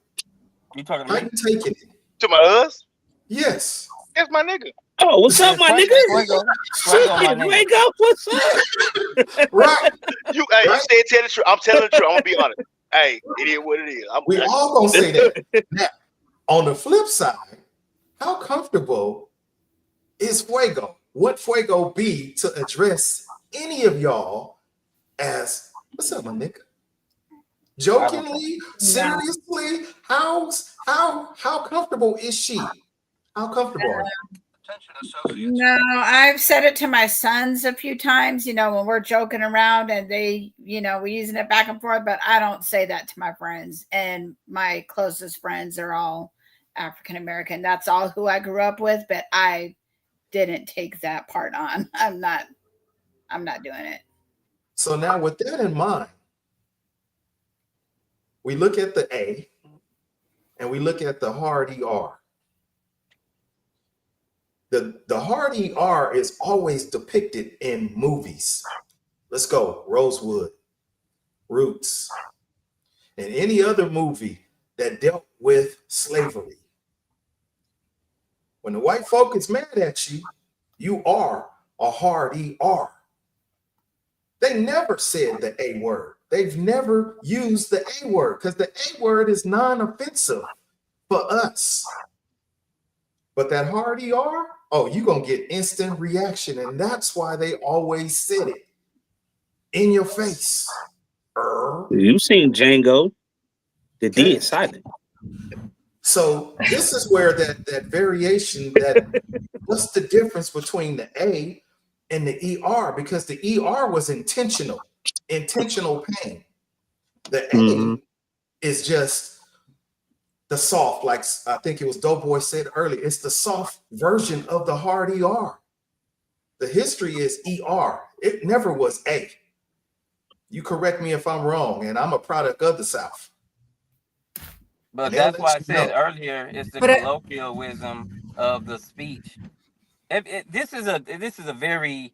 You talking to How me? you taking it? To my us? Yes. That's my nigga. Oh, what's up, my nigga? Fuego, Shit, my nigga. Fuego, what's up? Right. You Right. said tell the truth. I'm telling the truth. I'm gonna be honest. Hey, it is what it is. We all gonna say that. Now, on the flip side, how comfortable is Fuego? Would Fuego be to address any of y'all as what's up, my nigga? Jokingly, seriously, how comfortable is she? How comfortable are you? No, I've said it to my sons a few times, when we're joking around and they, we're using it back and forth, but I don't say that to my friends. And my closest friends are all African American. That's all who I grew up with, but I didn't take that part on. I'm not doing it. So now with that in mind, we look at the A and we look at the hard ER. The hard ER is always depicted in movies. Let's go. Rosewood, Roots, and any other movie that dealt with slavery. When the white folk is mad at you, you are a hard ER. They never said the A word. They've never used the A word because the A word is non-offensive for us. But that hard ER, oh, you're going to get instant reaction. And that's why they always said it in your face. You seen Django. The D Okay. is silent. So this is where that variation, what's the difference between the A and the ER? Because the ER was intentional pain. The A is just the soft, like I think it was Doughboy said earlier, it's the soft version of the hard ER. The history is ER. It never was A. You correct me if I'm wrong, and I'm a product of the South. But that's why I said earlier, it's the colloquialism of the speech. This is a very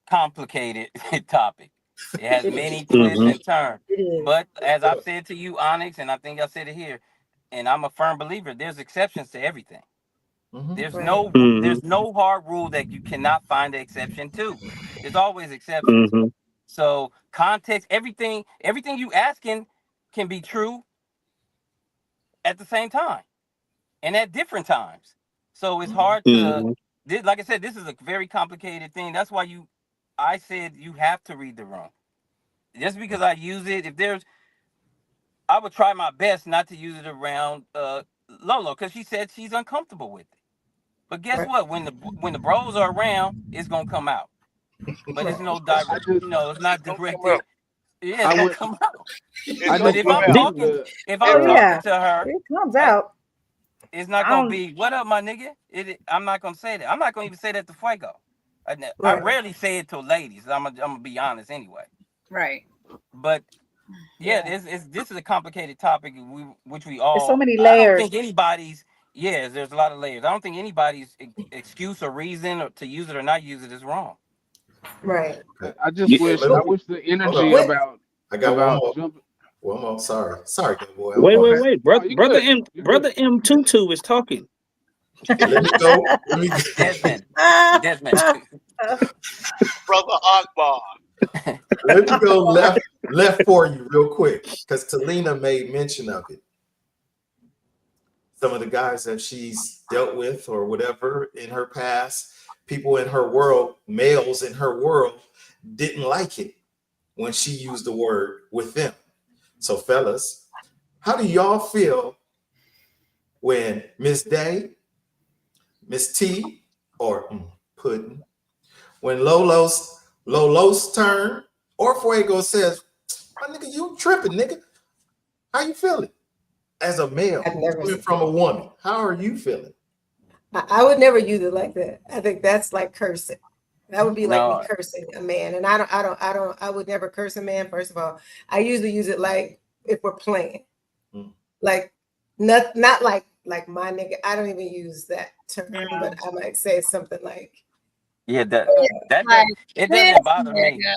complicated topic. It has many twists and turns. But as I've said to you, Onyx, and I think I said it here, and I'm a firm believer, there's exceptions to everything. There's no hard rule that you cannot find an exception to. There's always exceptions. So context, everything you asking can be true at the same time and at different times. So it's hard to, like I said, this is a very complicated thing. That's why I said you have to read the room. Just because I use it, I would try my best not to use it around Lolo because she said she's uncomfortable with it. But guess what? When the bros are around, it's gonna come out. But it's no direct, it's not directed. Yeah, it's gonna come out. But if I'm talking, to her, it comes out. It's not gonna be what up, my nigga. I'm not gonna say that. I'm not gonna even say that to Fuego. I rarely say it to ladies. I'm gonna be honest anyway. Right. But this is a complicated topic, which we all. There's so many layers. I don't think anybody's Yes, there's a lot of layers. I don't think anybody's excuse or reason to use it or not use it is wrong. Right. Okay. I just You- wish Let I me, wish the hold energy on. What? I got one more. jumping. One more. Sorry, good boy. I'm Wait, going. Okay. No, brother, you good. You good. brother M22 is talking. Let me go. Let me. Desmond. Desmond. Brother Akbar. Let me go left for you real quick because Talina made mention of it. Some of the guys that she's dealt with or whatever in her past, people in her world, males in her world, didn't like it when she used the word with them. So, fellas, how do y'all feel when Miss Day, Miss T, or Puddin', when Lolo's turn, or Fuego says, "My nigga, you tripping, nigga? How you feeling?" As a male I've never coming seen. from a woman, how are you feeling? I would never use it like that. I think that's like cursing. That would be like me No, cursing a man. And I would never curse a man, first of all. I usually use it like if we're playing. Mm. Like not like my nigga. I don't even use that term, but I might say something like, yeah, that Like it this doesn't bother me. nigga.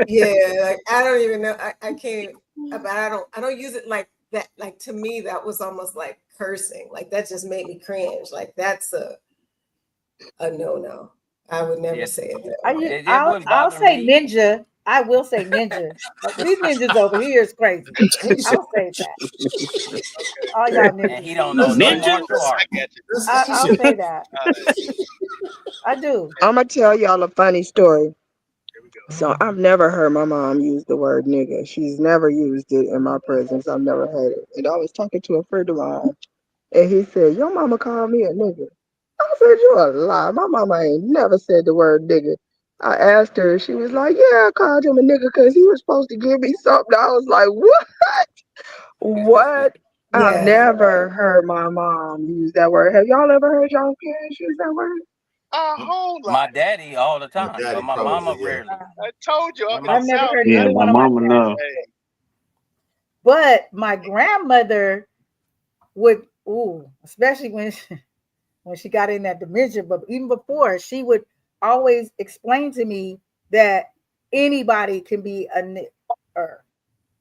yeah, like I don't even know. I can't, but I don't use it like that. Like to me, that was almost like cursing. Like that just made me cringe. Like that's a no. I would never Yeah, say it that way. it wouldn't I'll bother say me. ninja. I will say ninja. These ninjas over here is crazy. Asian. I'll say that. Okay. All y'all And he ninjas. don't know That's no Ninja? martial I art. got you. that's I'll Asian. say that. All right. I do. I'm gonna tell y'all a funny story. Here we go. So I've never heard my mom use the word nigga. She's never used it in my presence. I've never heard it. And I was talking to a friend of mine, and he said, "Your mama called me a nigga." I said, "You a lie. My mama ain't never said the word nigga." I asked her, she was like, "Yeah, I called him a nigga because he was supposed to give me something." I was like, "What? What?" I've Yeah. never heard my mom use that word. Have y'all ever heard y'all parents use that word? A whole My lot. daddy all the My time, but daddy my probably, mama yeah. rarely. I told you When in the my I've never South. heard Yeah, neither my one of my mama parents. know. Hey, But my grandmother would, especially when she got in that dementia, but even before, she would always explain to me that anybody can be a nigger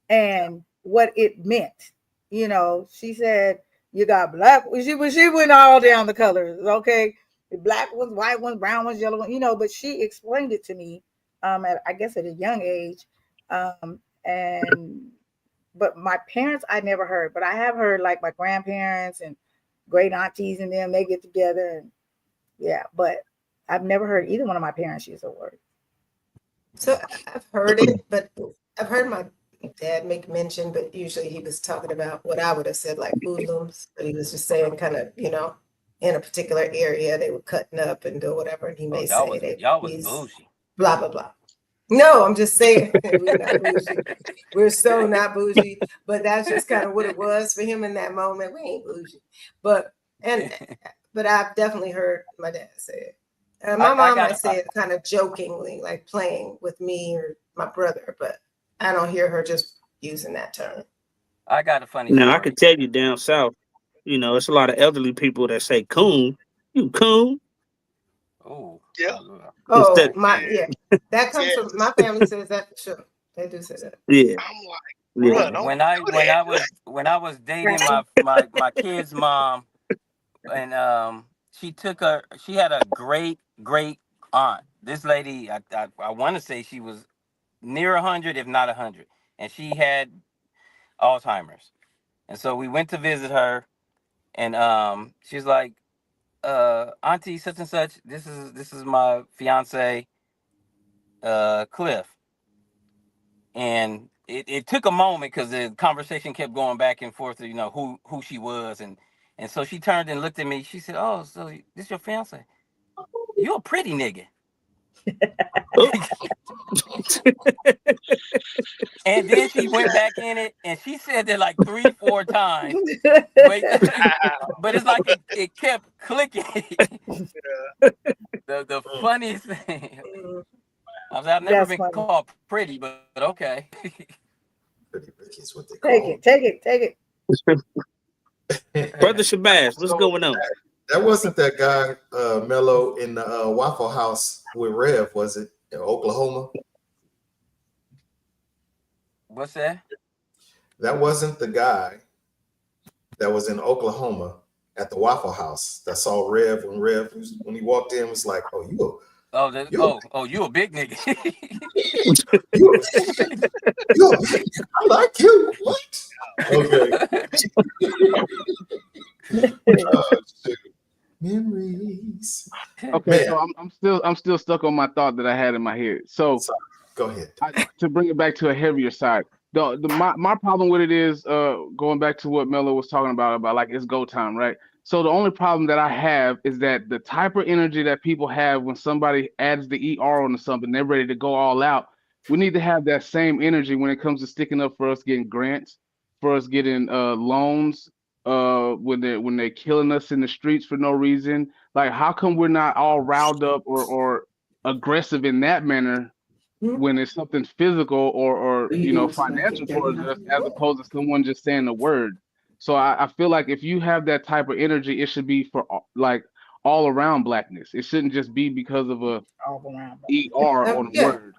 and what it meant. She said you got black. She went all down the colors. Okay, the black ones, white ones, brown ones, yellow ones. But she explained it to me. I guess at a young age, and but my parents I never heard, but I have heard like my grandparents and great aunties and them, they get together and yeah, but I've never heard either one of my parents use a word. So I've heard it, but I've heard my dad make mention, but usually he was talking about what I would have said, like hoodlums, but he was just saying kind of, in a particular area they were cutting up and do whatever, and he Oh, may say y'all was he's bougie. blah blah blah. No, I'm just saying we're not bougie. We're so not bougie, but that's just kind of what it was for him in that moment. We ain't bougie, but I've definitely heard my dad say it. My I mom got might say it kind of jokingly, like playing with me or my brother, but I don't hear her just using that term. a funny Now I story. could tell you down south, it's a lot of elderly people that say coon. You coon Oh, yeah, Oh, instead. yeah, that comes from my yes. family says that for sure. They do say that. Yeah, I'm like, yeah. bruh, don't do when I was dating my kid's mom, and she had a great aunt. This lady, I want to say she was near 100, if not 100, and she had Alzheimer's. And so we went to visit her, and she's like, "Auntie such and such, this is my fiance, Cliff." And it took a moment because the conversation kept going back and forth, who she was, and so she turned and looked at me. She said, "Oh, so this your fiance? You a pretty nigga." Oh, And then she went back in it and she said that like 3-4 times. Wait, that. but it's like it kept clicking. Yeah. The funniest thing, Mm. I've never That's been funny. called pretty, but okay. Pretty Ricky is what they Take call it, take it, take it. Brother Shabazz, what's So going on? That wasn't that guy, Mello, in the Waffle House with Rev, was it? In Oklahoma? What's that? That wasn't the guy that was in Oklahoma at the Waffle House that saw Rev when he walked in was like, oh, You a big nigga. you, I like you. What? Okay. Shoot. Memories. okay, Man, so I'm still stuck on my thought that I had in my head. So sorry. Go ahead. to bring it back to a heavier side, my problem with it is going back to what Mello was talking about like it's go time, right? So the only problem that I have is that the type of energy that people have when somebody adds the ER onto something, they're ready to go all out. We need to have that same energy when it comes to sticking up for us getting grants, for us getting loans, when they're killing us in the streets for no reason. Like, how come we're not all riled up or aggressive in that manner when it's something physical or financial towards us, as opposed to someone just saying a word? So I feel like if you have that type of energy, it should be for like all around blackness. It shouldn't just be because of a All around. ER on a Yeah. word.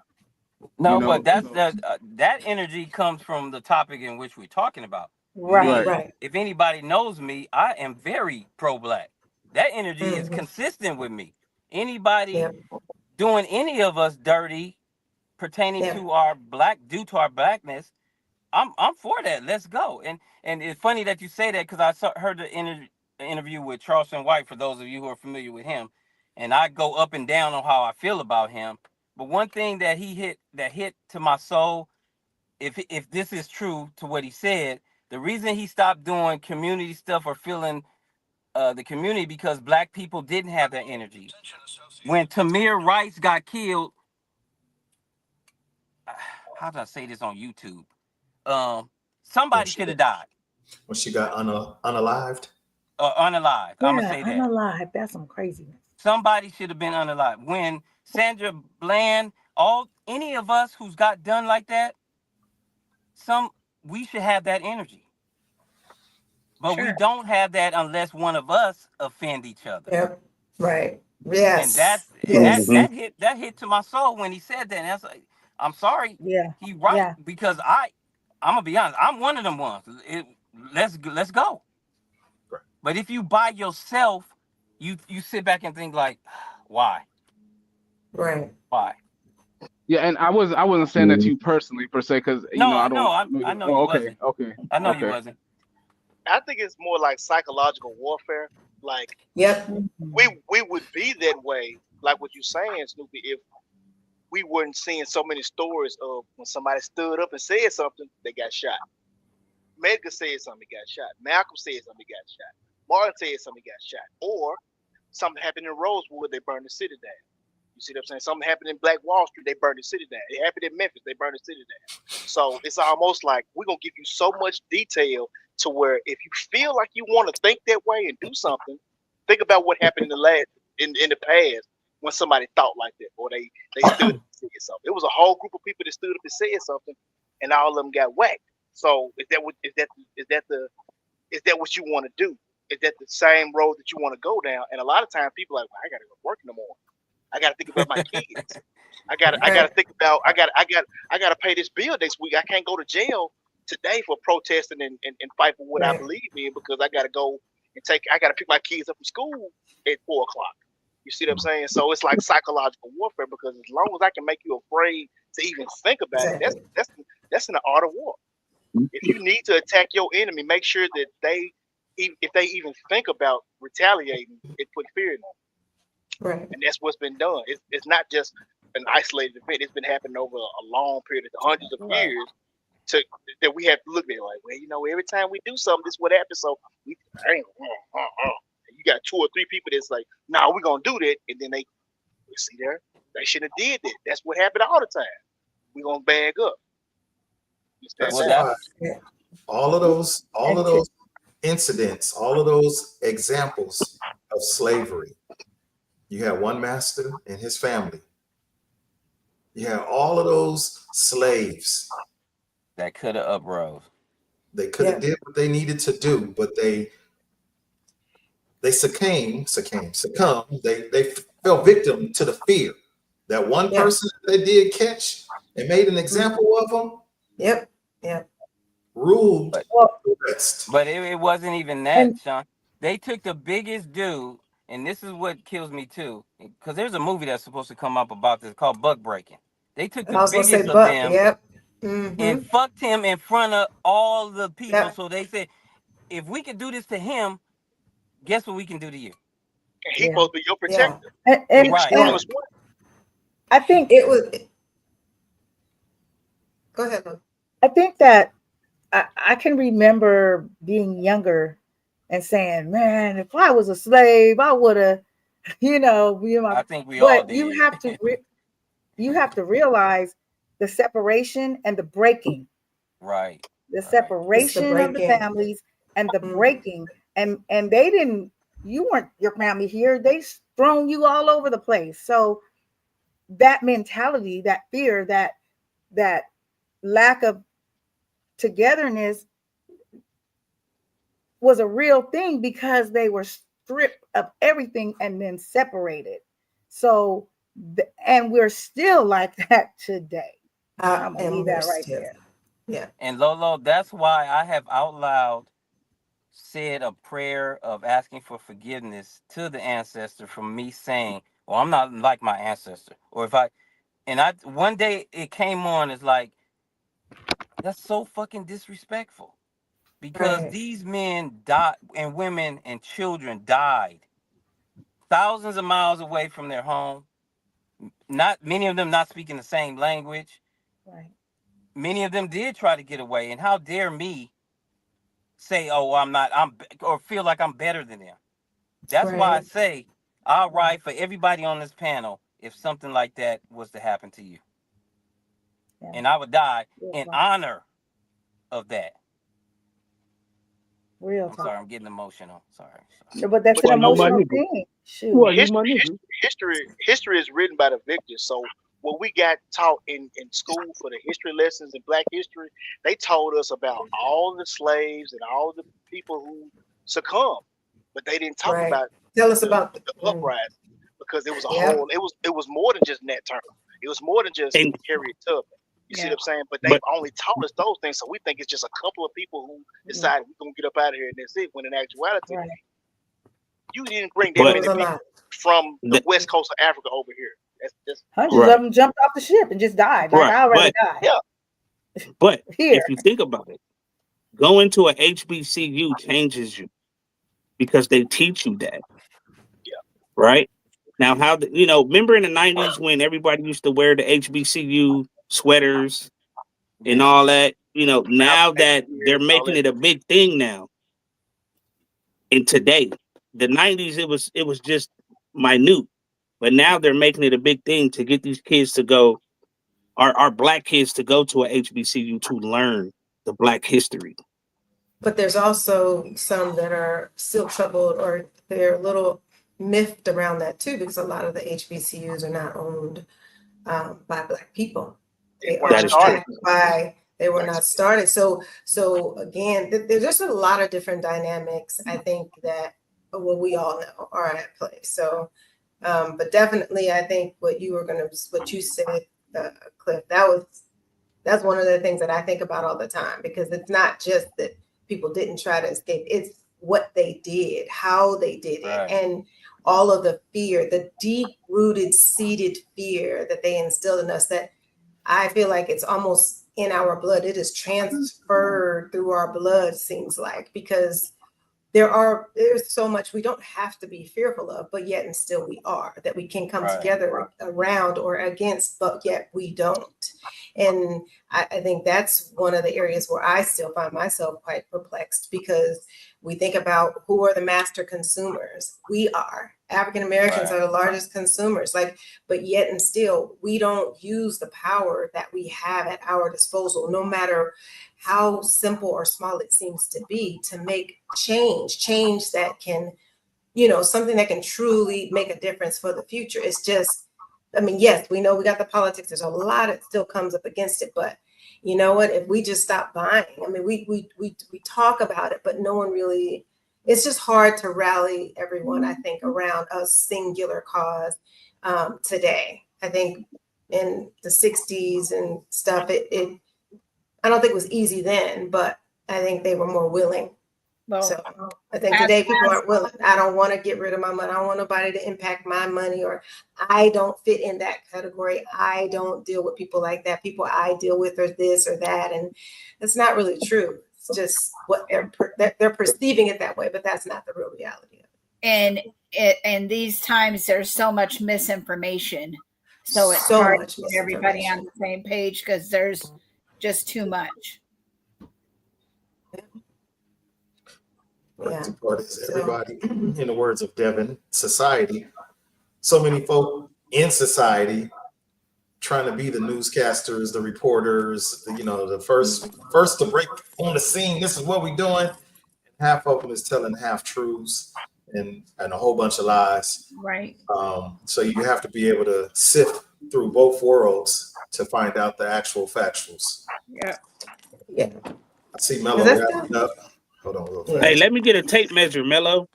No, but that's So that energy comes from the topic in which we're talking about. Right. Me, Right. if anybody knows me, I am very pro-black. That energy is Mhm. consistent with me. Anybody Yeah. doing any of us dirty pertaining Yeah. to our due to our blackness, I'm for that. Let's go. And it's funny that you say that because heard the interview with Charleston White. For those of you who are familiar with him, and I go up and down on how I feel about him. But one thing that hit to my soul, if this is true to what he said, the reason he stopped doing community stuff or feeling the community because black people didn't have that energy. When Tamir Rice got killed, how did I say this on YouTube? When Somebody she should have died got unalived. or unalived. I'm gonna Yeah, say I'm that alive. That's some craziness. somebody should have been unalived. When Sandra Bland, any of us who's got done like that, we should have that energy. But we Sure. don't have that unless one of us offend each other. Yeah. Right. And Yes. that Yes. hit to my soul when he said that. And that's like, I'm sorry, Yeah. he right Yeah. because I'm gonna be honest, I'm one of them ones. Let's go. Right. But if you by yourself, you sit back and think like, why? Right. Why? yeah, and I wasn't saying that to you personally per se, because No, I don't. I know you Oh, okay, wasn't. okay, I know you okay. wasn't. I think it's more like psychological warfare. Like Yep. we would be that way, like what you're saying, Snoopy, if we weren't seeing so many stories of when somebody stood up and said something, they got shot. Medgar said something, he got shot. Malcolm said something, he got shot. Martin said something, he got shot. Or something happened in Rosewood, they burned the city down. You see what I'm saying? Something happened in Black Wall Street, they burned the city down. It happened in Memphis, they burned the city down. So it's almost like we're gonna give you so much detail to where if you feel like you want to think that way and do something, think about what happened in the past when somebody thought like that, or they stood up and said something. It was a whole group of people that stood up and said something, and all of them got whacked. So is that what what you want to do? Is that the same road that you want to go down? And a lot of times people are like, well, I gotta go to work in the morning. I gotta think about my kids. I gotta think about I gotta pay this bill next week. I can't go to jail today for protesting and fight for what I Right. believe in because I gotta go and I gotta pick my kids up from school at 4 o'clock. You see what I'm saying? So it's like psychological warfare because as long as I can make you afraid to even think about it, Exactly. that's in the art of war. If you need to attack your enemy, make sure that if they even think about retaliating, it put fear in them. Right. And that's what's been done. It's not just an isolated event. It's been happening over a long period of hundreds of Right. years that we have to look at it like, well, every time we do something, this is what happens. So we, you got 2 or 3 people that's like, nah, we're gonna do that, and then they see there, they shouldn't have did that. That's what happened all the time. We're gonna bag up. It's that That's Well, simple. why that's all of those incidents, all of those examples of slavery. You had one master and his family. You had all of those slaves. that could have uprose. They could have Yeah. did what they needed to do, but they they succumb. They fell victim to the fear that one Yeah. person they did catch and made an example of them Yep. Yep. ruled But Well, the rest. but it wasn't even that, and Sean. They took the biggest dude, and this is what kills me too, because there's a movie that's supposed to come up about this called Buck Breaking. They took the I was gonna say biggest of Buck. them Yep. and Mm-hmm. fucked him in front of all the people. Yep. So they said, if we could do this to him, guess what we can do to you? And he yeah, supposed to be your Yeah. protector. and He the and, Right. and strongest one. I think It was. Go ahead, Lou. I think that I can remember being younger and saying, "Man, if I was a slave, I would have," I think we all But did. you have to realize the separation and the breaking, Right. the Right. It's the separation of the break-in. families and the Mm. breaking, and they didn't. You weren't your family here. They thrown you all over the place. So that mentality, that fear, that lack of togetherness was a real thing because they were stripped of everything and then separated. So, and we're still like that today. I'm gonna And leave we're that right still. there. Yeah. And Lolo, that's why I have out loud said a prayer of asking for forgiveness to the ancestor from me saying, well, I'm not like my ancestor. Or if I, and I, one day it came on as like, that's so fucking disrespectful. Because Right. these men died, and women and children died thousands of miles away from their home. Not many of them not speaking the same language. Right. Many of them did try to get away. And how dare me say, "Oh, I'm not," or feel like I'm better than them. That's why I Right. say I'll ride for everybody on this panel if something like that was to happen to you, Yeah. and I would die Real in talk. honor of that. Real I'm talk. sorry, I'm getting emotional. Sorry. But that's But an Well, you my emotional nigga. thing. Shoot. Well, you my nigga. history is written by the victors. So what we got taught in school for the history lessons in Black history, they told us about all the slaves and all the people who succumbed, but they didn't talk Right. about Tell us the, about. the uprising because it was a Yep. whole. It was more than just Nat Turner. It was more than just And Harriet Tubman. You see Yeah. what I'm saying? But they've but only taught us those things, so we think it's just a couple of people who decided we're gonna get up out of here and that's it. When in actuality, Right. you didn't bring that It but many was a people lot. from the the, west coast of Africa over here. That's Hundreds right, of them jumped off the ship and just died. Like right. I'd rather die yeah. But here. if you think about it, going to a HBCU changes you because they teach you that, Yeah. right? Now, remember in the 90s when everybody used to wear the HBCU sweaters and Yeah. all that? Malcolm Now X that they're years and all making that. it a big thing now. And today, the 90s, it was just minute, but now they're making it a big thing to get these kids to go, our Black kids to go to a HBCU to learn the Black history. But there's also some that are still troubled or they're a little miffed around that too, because a lot of the HBCUs are not owned by Black people. They They weren't That are is true. started. backed by, they were Right. not started. So again, there's just a lot of different dynamics, I think, that we all know are at play. So, but definitely, I think what you said, Cliff, that's one of the things that I think about all the time, because it's not just that people didn't try to escape, it's what they did, how they did it, Right. and all of the fear, the deep rooted, seated fear that they instilled in us, that I feel like it's almost in our blood. It is transferred through our blood, seems like, because there's so much we don't have to be fearful of, but yet and still we are, that we can come Right. together around or against, but yet we don't. And I think that's one of the areas where I still find myself quite perplexed, because we think about who are the master consumers. We are. African Americans Right. are the largest consumers, but yet and still we don't use the power that we have at our disposal, no matter how simple or small it seems to be, to make change that can, something that can truly make a difference for the future. It's just, I mean, yes, we know we got the politics. There's a lot that still comes up against it, but you know what? If we just stop buying, I mean, we talk about it, but no one really, it's just hard to rally everyone, I think, around a singular cause today. I think in the 60s and stuff, it I don't think it was easy then, but I think they were more willing. Well, So I think today people aren't willing. I don't want to get rid of my money. I don't want nobody to impact my money, or I don't fit in that category. I don't deal with people like that. People I deal with are this or that. And it's not really true. It's just what they're perceiving it that way, but that's not the real reality of it. And these times there's so much misinformation. So it's So hard much to get everybody on the same page because there's just too much. The part is everybody, in the words of Devin, society, so many folk in society trying to be the newscasters, the reporters, the first to break on the scene. This is what we're doing. Half of them is telling half truths and a whole bunch of lies. Right. So you have to be able to sift through both worlds to find out the actual factuals. Yeah. Yeah. I see Mello wrapping up. Hold on real fast. Hey, let me get a tape measure, Mello.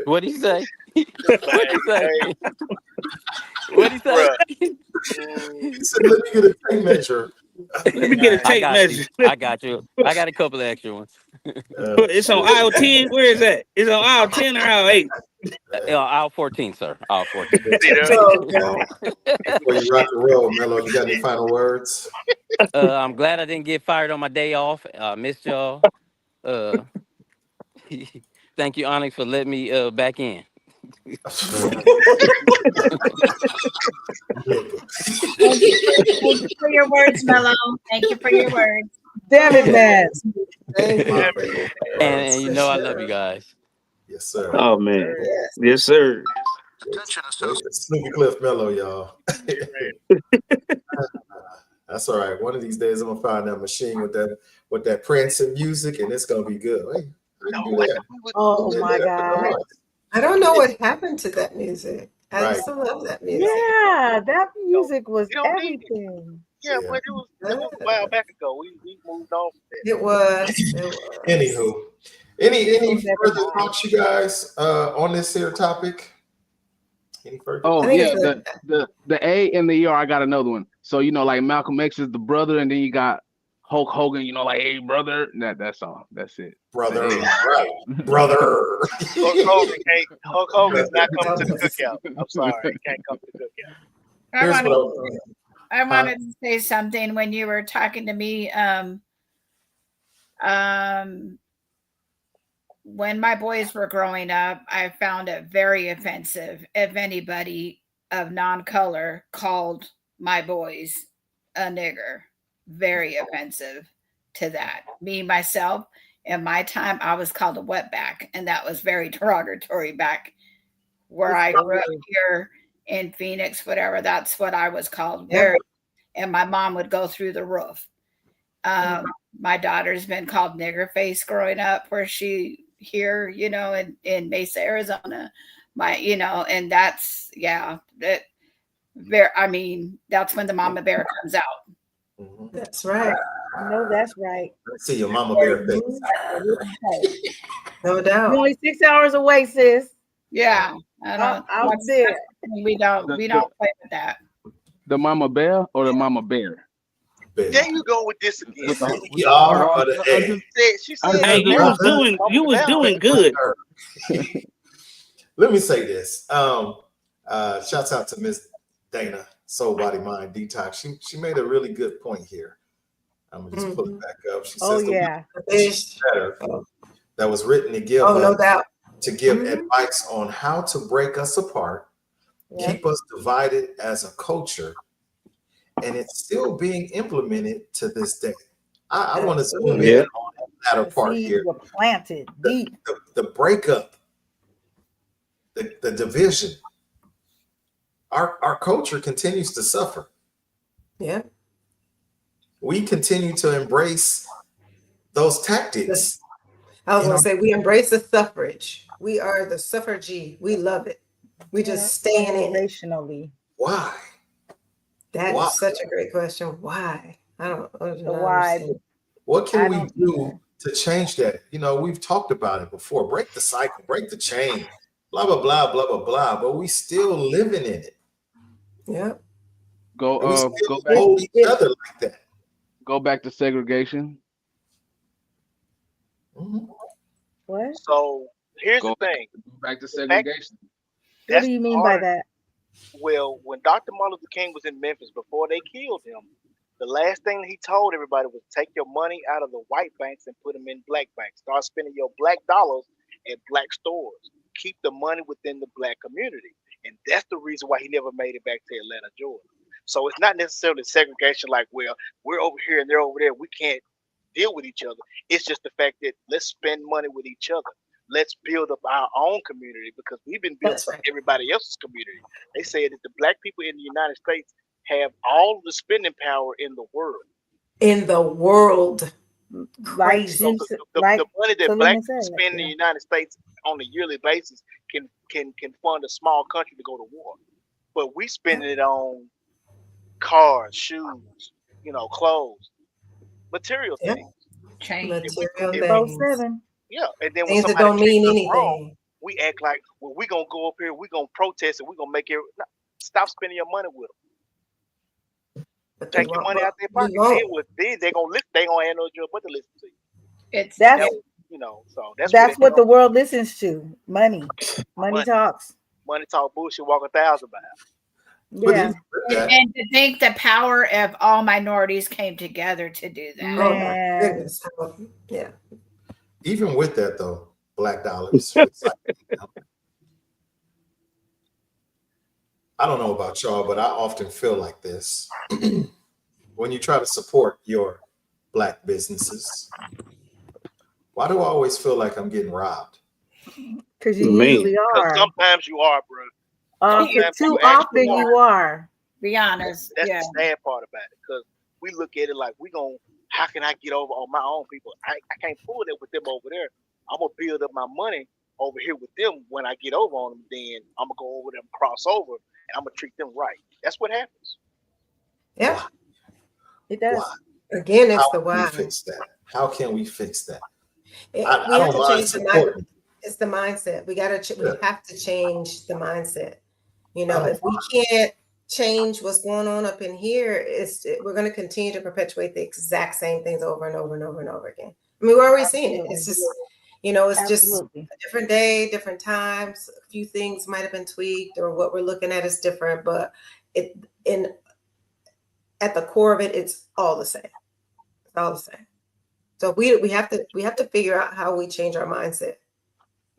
What'd he say? What'd he say? What'd he say? He said, let me get a tape measure. Let me get a tape measure. I got you. I got a couple of extra ones. It's on aisle 10. Where is that? It's on aisle 10 or aisle 8? Aisle 14, sir. Aisle 14. Before you rock and roll, Mello, you got any final words? I'm glad I didn't get fired on my day off. I missed y'all. Thank you, Onyx, for letting me back in. Thank you for your words, Mello. Thank you for your words. Damn it, man. And you know I love you guys. Yes, sir. Oh, man. Yes, sir. Snoopy Cliff Mello, y'all. That's all right. One of these days, I'm gonna find that machine with that prancing music, and it's gonna be good. Hey, oh my God! I don't know what happened to that music. I used to love that music. Yeah, that music was everything. Yeah, but it was a while back ago. We moved on from that. It was. Anywho, any further thoughts, you guys, on this here topic? Any further? Oh yeah, the A and the ER. I got another one. So like Malcolm X is the brother, and then you got Hulk Hogan. Like, hey brother. That's all. That's it. Brother, right? Brother. Hulk Hogan's not coming to the cookout. I'm sorry, he can't come to the cookout. I wanted to say something when you were talking to me. When my boys were growing up, I found it very offensive if anybody of non-color called my boys a nigger. Very offensive to that. Me, myself, in my time, I was called a wetback, and that was very derogatory back where I grew up here in Phoenix, whatever. That's what I was called. And my mom would go through the roof. My daughter's been called nigger face growing up where she here, in Mesa, Arizona, and that's, that's when the mama bear comes out. That's right. No, that's right. Let's see your mama bear face. No doubt. You're only 6 hours away, sis. Yeah. I don't. Out there. We don't play with that. The mama bear or the mama bear? There you go with this again. She said, hey, you was doing good. Let me say this. Shouts out to Miss Dana, Soul Body Mind Detox. She made a really good point here. I'm gonna just pull it back up. She says better that was written to give advice on how to break us apart, keep us divided as a culture. And it's still being implemented to this day. I want to zoom in on that latter part here. Were planted deep. The breakup, the division. Our culture continues to suffer. Yeah. We continue to embrace those tactics. I was going to say, we embrace the suffrage. We are the suffragee. We love it. We just stand in it. Why? That is such a great question. Why? I don't know. Why? What can we do to change that. You know, we've talked about it before. Break the cycle, break the chain, blah, blah, blah, blah, blah, blah. But we still living in it. Yeah. And we Go still back. hold each other like that. Go back to segregation. Mhm. What? So here's Go the thing. back to The fact- segregation. What do you mean by that? Well, when Dr. Martin Luther King was in Memphis before they killed him, the last thing he told everybody was take your money out of the white banks and put them in black banks. Start spending your black dollars at black stores. Keep the money within the black community. And that's the reason why he never made it back to Atlanta, Georgia. So it's not necessarily segregation like, well, we're over here and they're over there. We can't deal with each other. It's just the fact that let's spend money with each other. Let's build up our own community because we've been building That's right. everybody else's community. They say that the black people in the United States have all the spending power in the world. In the world. Like Crazy. So you, the money that Selena black people said, spend in the United States on a yearly basis can fund a small country to go to war. But we spending it on cars, shoes, clothes, material Yeah. things. Change. Material if- things. 24/7. Yeah, and then when Things that somebody don't mean treats us wrong, anything. we act like, well, we're gonna go up here, we're gonna protest, and we're gonna make it. No, stop spending your money with them. But Take your money out their pocket. Then they're gonna listen. They gonna handle your butt to listen to you. It's That's So that's that's where what the world listens to. Money. Money talks. money talk bullshit. Walk 1,000 miles. But Yeah. even with that, and to think the power of all minorities came together to do that. Oh my Man. goodness. Yeah. even with that though, black dollars. I don't know about y'all, but I often feel like this. When you try to support your black businesses, why do I always feel like I'm getting robbed? Because you Man. usually Because are. sometimes you are, bro. Sometimes Too you actually often you are. Be honest. That's Yeah. the sad part about it. Because we look at it like how can I get over on my own people? I can't pull that with them over there. I'm gonna build up my money over here with them. When I get over on them, then I'm gonna go over them, cross over, and I'm gonna treat them right. That's what happens. Yeah. It does. Why? Again, it's How the can we why. fix that? How can we fix that? We I have don't to mind change the mind. supporting. It's the mindset. We have to change the mindset. I don't If we can't change what's going on up in here, we're going to continue to perpetuate the exact same things over and over and over and over again. I mean, we're already seeing it. It's just, it's just Absolutely. a different day, different times. A few things might have been tweaked, or what we're looking at is different, but at the core of it, it's all the same. It's all the same. So we have to figure out how we change our mindset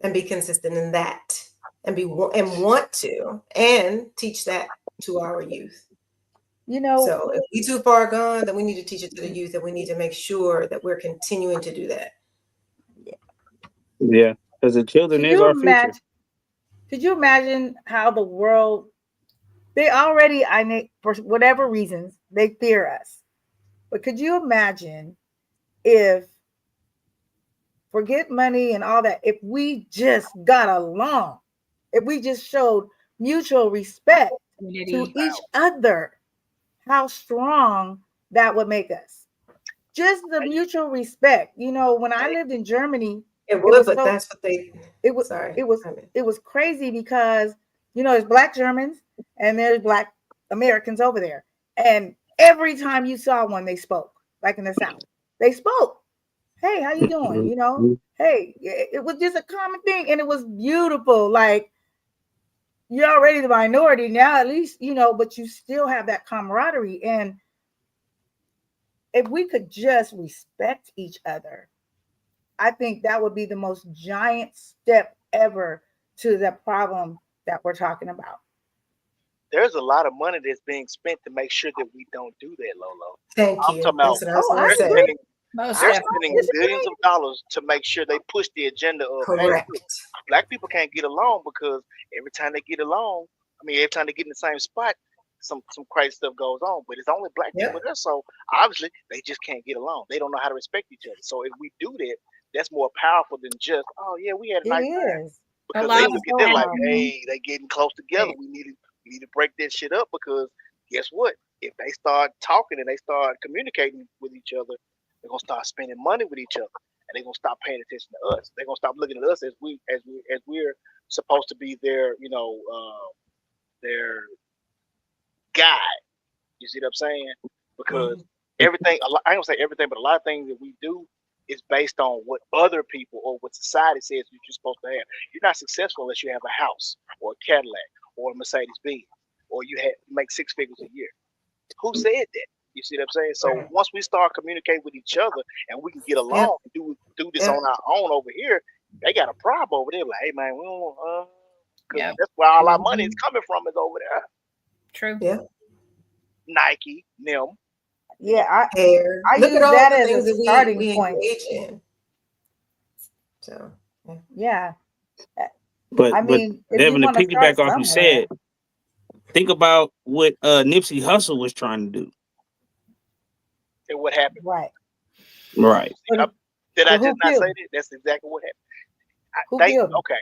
and be consistent in that, and want to, and teach that to our youth. So if we too far gone, then we need to teach it to the youth, and we need to make sure that we're continuing to do that. Yeah, because the children is our future. Could you imagine how the world? They already, for whatever reasons, they fear us. But could you imagine if, forget money and all that, if we just got along, if we just showed mutual respect to each other, how strong that would make us. Just the mutual respect. When I lived in Germany, it would, but that's what it was crazy because there's black Germans and there's black Americans over there, and every time you saw one, they spoke. Like in the South, they spoke. Hey, how you doing? Hey, it was just a common thing, and it was beautiful. Like, you're already the minority now, at least, but you still have that camaraderie. And if we could just respect each other, I think that would be the most giant step ever to the problem that we're talking about. There's a lot of money that's being spent to make sure that we don't do that, Lolo. Thank you. I'm talking about they're spending billions of dollars to make sure they push the agenda of, hey, look, black people can't get along because every time they get along, every time they get in the same spot, some crazy stuff goes on. But it's only black people there, so obviously they just can't get along. They don't know how to respect each other. So if we do that, that's more powerful than just, oh yeah, we had a nice time. Because they look at them like, hey, they getting close together. We need to break that shit up, because guess what? If they start talking and they start communicating with each other, they're gonna start spending money with each other. and they're gonna stop paying attention to us. They're gonna stop looking at us as we're supposed to be their their guide. You see what I'm saying? Because everything, I don't say everything, but a lot of things that we do is based on what other people or what society says you're supposed to have. You're not successful unless you have a house or a Cadillac or a Mercedes Benz or you make 6 figures a year. Who said that? You see what I'm saying? So once we start communicating with each other and we can get along and do this on our own over here, they got a problem over there. Like, hey man, we don't because that's where all our money is coming from is over there. True. Yeah. Nike, them. Yeah, I look use at all that the as things a that starting we point. engage in. So yeah. But I mean, if Devin, you to want to start piggyback off you somewhere, said, think about what Nipsey Hussle was trying to do. And what happened? right? Right. Did I who just not killed say him? that? That's exactly what happened. Who killed him? Okay.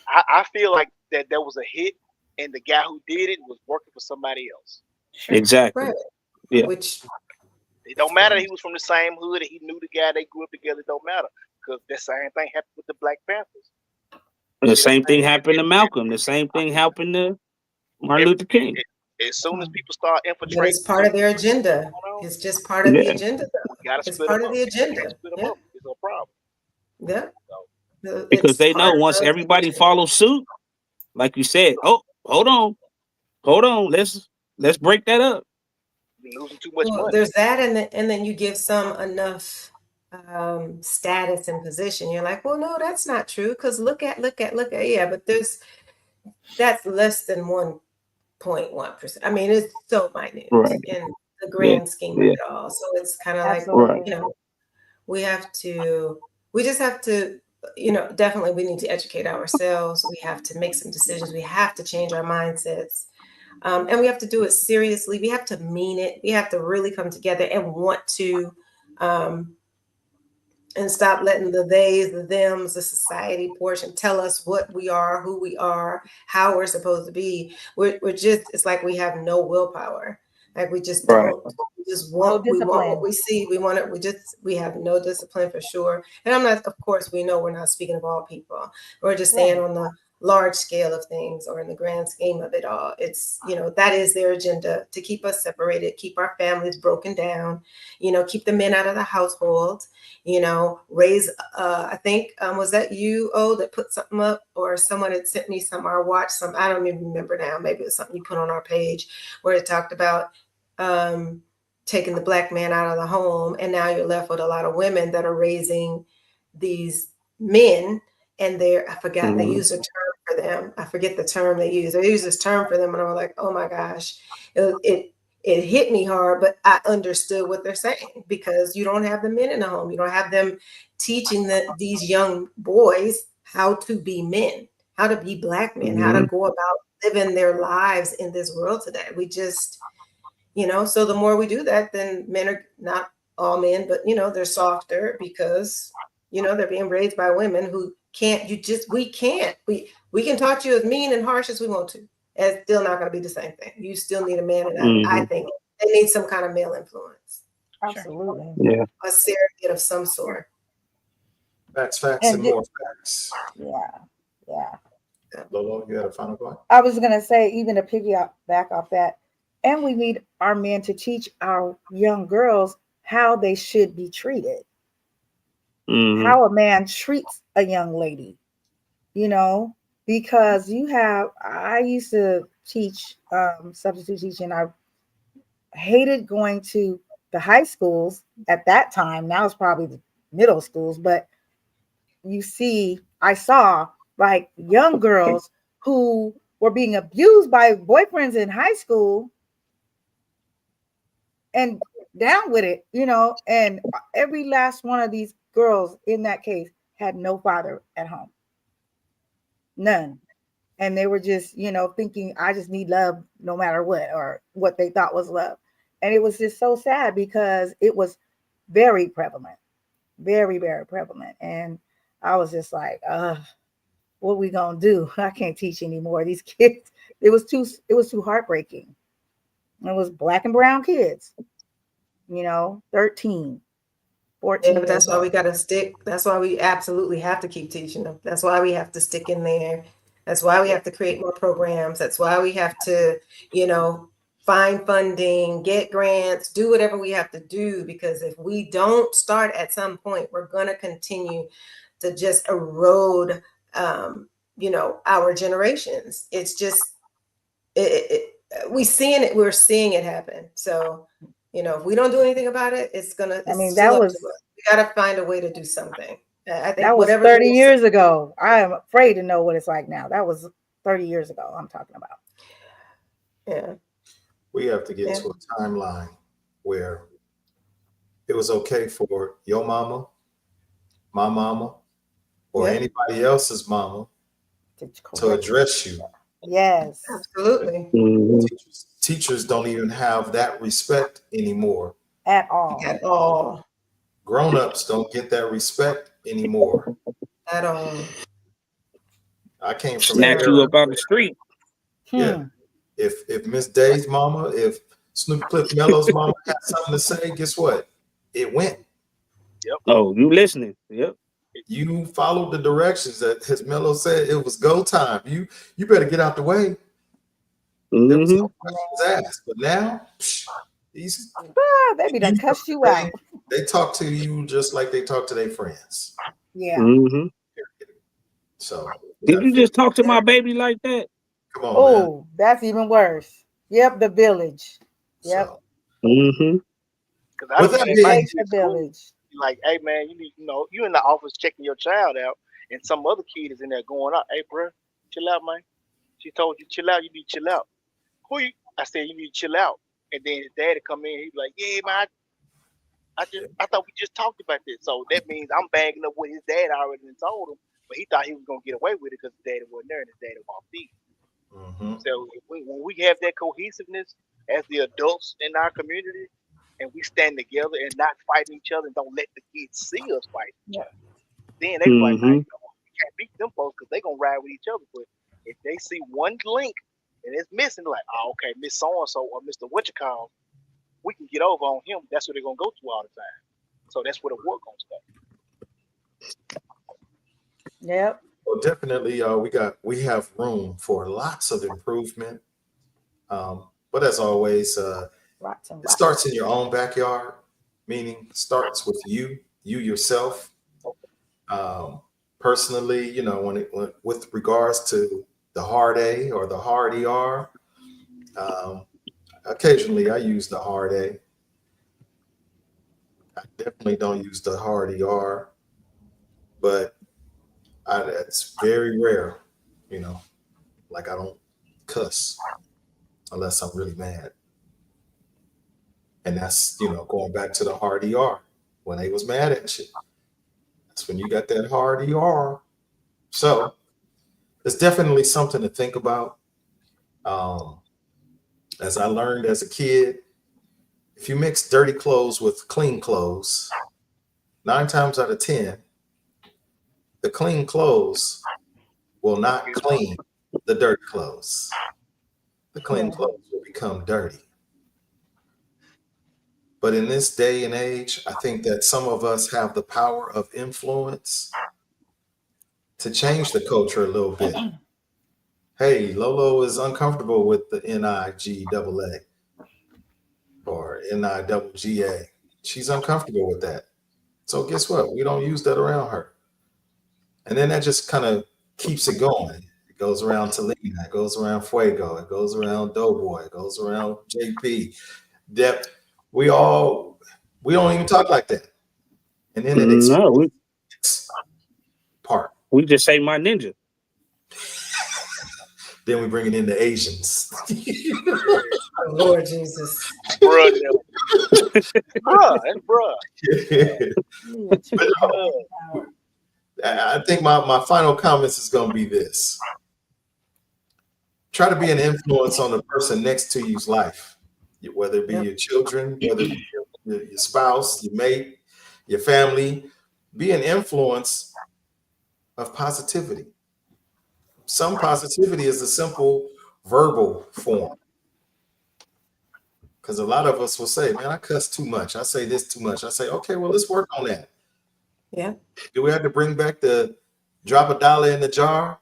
I feel like that was a hit, and the guy who did it was working for somebody else. Sure. Exactly. right. Yeah. Which It don't matter. He was from the same hood. He knew the guy. They grew up together. It don't matter because the same thing happened with the Black Panthers. The same thing happened to Malcolm. The same thing happened to Martin Luther King. As soon as people start but infiltrating, it's part of their agenda. It's just part of the Yeah. agenda, we though. gotta It's split part them of up. the We gotta agenda. split them Yeah. up. It's no problem. Yeah. Because It's they know part once of everybody the agenda. follows suit, like you said, oh, hold on, let's break that up. You're losing too much Well, money. there's that, and then you give some enough status and position. You're like, well, no, that's not true. Because look at, yeah, but that's less than 1.1%. I mean, it's so minute Right. in the Yeah. grand scheme of Yeah. it all. So it's kind of like, Absolutely. Right. we just have to, definitely we need to educate ourselves. We have to make some decisions. We have to change our mindsets. And we have to do it seriously. We have to mean it. We have to really come together and want to, and stop letting the theys, the thems, the society portion tell us what we are, who we are, how we're supposed to be. We're just, it's like we have no willpower. Like we just Right. don't. We just No want, we want discipline. what we see. We want it. We have no discipline for sure. And I'm not, of course, we know we're not speaking of all people. We're just saying on the large scale of things or in the grand scheme of it all. It's, that is their agenda, to keep us separated, keep our families broken down, keep the men out of the household, raise, I think, was that you, that put something up, or someone had sent me some, or watched some, I don't even remember now, maybe it was something you put on our page where it talked about taking the Black man out of the home, and now you're left with a lot of women that are raising these men, and I forgot, they use a term for them. I forget the term they use. They use this term for them, and I was like, oh my gosh, it hit me hard, but I understood what they're saying, because you don't have the men in the home. You don't have them teaching these young boys how to be men, how to be Black men, how to go about living their lives in this world today. We just, so the more we do that, then men are, not all men, but they're softer, because they're being raised by women who can't. We can't. We can talk to you as mean and harsh as we want to. It's still not going to be the same thing. You still need a man, and I think they need some kind of male influence. Absolutely. Yeah. A surrogate of some sort. Facts, and And more facts. Yeah. Lolo, you had a final point? I was gonna say, even to piggyback off that, and we need our men to teach our young girls how they should be treated, how a man treats a young lady, because I used to teach substitute teaching. I hated going to the high schools at that time. Now it's probably the middle schools, but I saw like young girls who were being abused by boyfriends in high school and down with it, and every last one of these girls in that case had no father at home. None. And they were just, thinking, I just need love no matter what, or what they thought was love. And it was just so sad, because it was very prevalent, very, very prevalent. And I was just like, what we gonna do? I can't teach anymore. These kids, it was too heartbreaking. It was Black and brown kids, 13. 14 Yeah, but that's years why we old. got to stick. That's why we absolutely have to keep teaching them. That's why we have to stick in there. That's why we have to create more programs. That's why we have to, find funding, get grants, do whatever we have to do. Because if we don't start at some point, we're going to continue to just erode, our generations. It's just, we're seeing it happen. So, if we don't do anything about it, it's still up to us. We got to find a way to do something. I think That was whatever 30 years ago. I am afraid to know what it's like now. That was 30 years ago I'm talking about. Yeah. We have to get to a timeline where it was okay for your mama, my mama, or anybody else's mama to address you. Yes. Absolutely. Mhm. Teachers don't even have that respect anymore. At all. At all. Grown-ups don't get that respect anymore. At all. I came from Snatch you up out the street. Yeah. If Miss Day's mama, if Snoop Cliff Mello's mama had something to say, guess what? It went. Yep. Oh, you listening? Yep. You followed the directions that as Mello said, it was go time. You better get out the way. There was no questions asked. But now, these baby done cussed you out. They talk to you just like they talk to their friends. Yeah. Mm-hmm. So did you just talk to my baby like that? Come on, oh, that's even worse. Yep, the village. Yep. So, mm-hmm. Because I be Take the village. Like, hey man, you need, you in the office checking your child out, and some other kid is in there going up. Hey, bro, chill out, man. She told you chill out. You need to chill out. Who you? I said you need to chill out. And then his daddy come in. He be like, yeah, man. I thought we just talked about this. So that means I'm banging up what his dad already told him, but he thought he was gonna get away with it because his daddy wasn't there and his daddy walked in. Mm-hmm. So when we have that cohesiveness as the adults in our community, and we stand together and not fighting each other and don't let the kids see us fight each other, then they be like, man, we can't beat them folks because they gonna ride with each other. But if they see one link and it's missing, like, oh, okay, Miss So and So or Mr. What you call, we can get over on him. That's what they're gonna go to all the time. So that's where the war gonna start. Yep. Well, definitely, we have room for lots of improvement. But as always, it starts in your own backyard, meaning starts with you yourself. Personally, with regards to the hard A or the hard ER, occasionally I use the hard A. I definitely don't use the hard ER, but it's very rare, like I don't cuss unless I'm really mad. And that's, going back to the hard ER when they was mad at you. That's when you got that hard ER. So it's definitely something to think about. As I learned as a kid, if you mix dirty clothes with clean clothes, 9 times out of 10, the clean clothes will not clean the dirty clothes. The clean clothes will become dirty. But in this day and age, I think that some of us have the power of influence to change the culture a little bit. Hey, Lolo is uncomfortable with the NIGAA or NIGGA. She's uncomfortable with that. So guess what? We don't use that around her. And then that just kind of keeps it going. It goes around Talina, it goes around Fuego, it goes around Doughboy, it goes around JP. Dep. We don't even talk like that. And then it part. We just say my ninja. Then we bring it into Asians. Lord Jesus. Bruh, that's bruh. I think my final comments is going to be this. Try to be an influence on the person next to you's life, whether it be your children, whether it be your spouse, your mate, your family. Be an influence of positivity. Some positivity is a simple verbal form. Because a lot of us will say, man, I cuss too much. I say this too much. I say, okay, well, let's work on that. Yeah. Do we have to bring back the drop a dollar in the jar?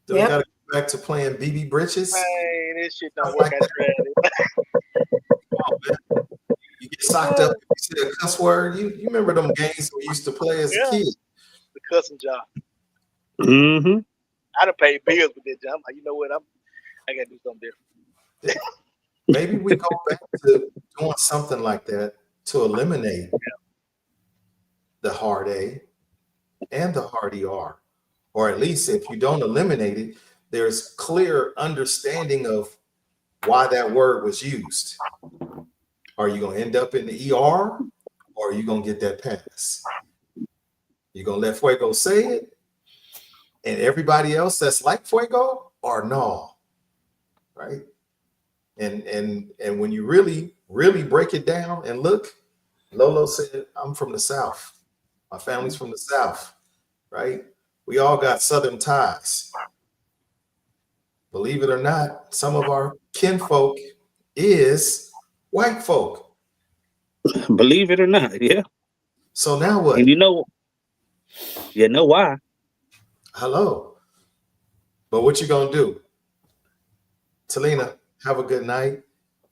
Do we Yep. got to go back to playing BB Britches? Man, this shit don't Stuff work. like I that. tried it. Come on, man. You get socked up if you say a cuss word. You remember them games we used to play as a Yeah, kid? the cussing job. Mm-hmm. I done paid bills with that job. I'm like, you know what? I gotta do something different. Maybe we go back to doing something like that to eliminate the hard A and the hard ER. Or at least if you don't eliminate it, there's clear understanding of why that word was used. Are you going to end up in the ER or are you going to get that pass? You going to let Fuego say it and everybody else that's like Fuego or no? Right? And when you really break it down and look, Lolo said, I'm from the South. My family's from the South, right? We all got Southern ties. Believe it or not, some of our kinfolk is white folk. Believe it or not, yeah. So now what? And you know why? Hello. But what you gonna do? Talina, have a good night.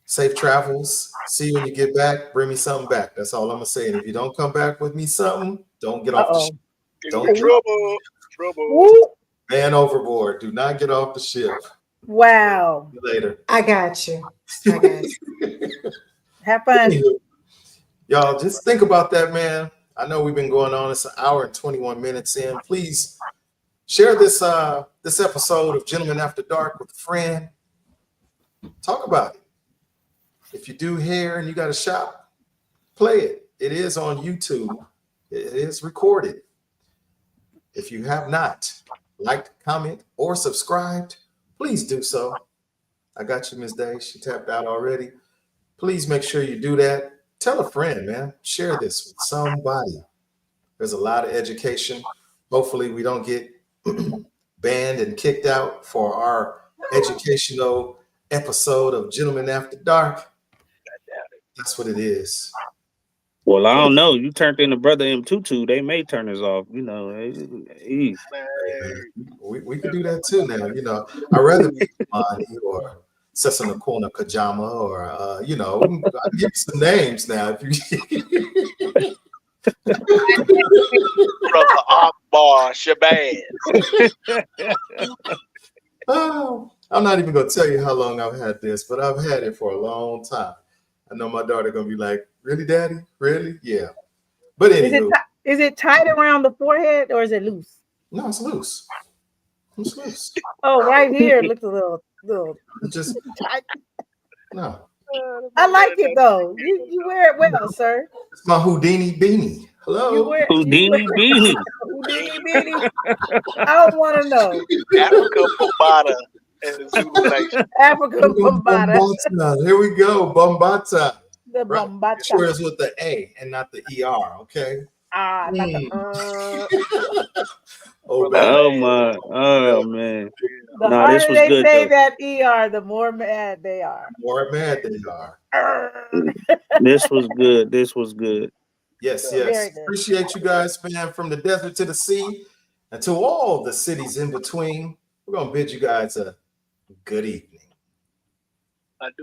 Safe travels. See you when you get back. Bring me something back. That's all I'm gonna say. And if you don't come back with me something, don't get off the ship. Don't get Trouble. Woo. man overboard. Do not get off the ship. Wow. See you later. I got you. I got you. Have fun. Anywho, y'all just think about that, man. I know we've been going on. It's an hour and 21 minutes in. Please share this this episode of Gentlemen After Dark with a friend. Talk about it. If you do hair and you got a shop, play it. It is on YouTube. It is recorded. If you have not liked, comment, or subscribed, please do so. I got you, Miss Day. She tapped out already. Please make sure you do that. Tell a friend, man. Share this with somebody. There's a lot of education. Hopefully we don't get banned and kicked out for our educational episode of Gentlemen After Dark. That's what it is. Well, I don't know. You turned into Brother M22. They may turn us off. You know, Man, Hey, man, we could do that too now. You know, I'd rather be Monty or Sessa in the Corner Kajama or, you know, I can give you some names now. If you Brother Akbar Shabazz. Oh, I'm not even going to tell you how long I've had this, but I've had it for a long time. I know my daughter going to be like, really, Daddy? Really? Yeah. But anywho, Is it tight around the forehead or is it loose? no, it's loose. It's loose. Oh, right here it looks a little It's just, tight. no. I like it though. You wear it well, sir. It's my Houdini beanie. You Hello? wear Houdini beanie. Houdini beanie. I don't want to know. Africa Bombata and the Zulu Nation. Africa Bombata. Bombata. Here we go. Bombata. The Right. Bombata. Make sure it's with the A and not the ER, okay? Ah, not the Oh, Oh man. my. Oh man. The No, this harder was they good say though. that ER, the more mad they are. More mad they are. This was good. This was good. Yes, Very yes. good. Appreciate you guys, man, from the desert to the sea and to all the cities in between. We're going to bid you guys a good evening. I do.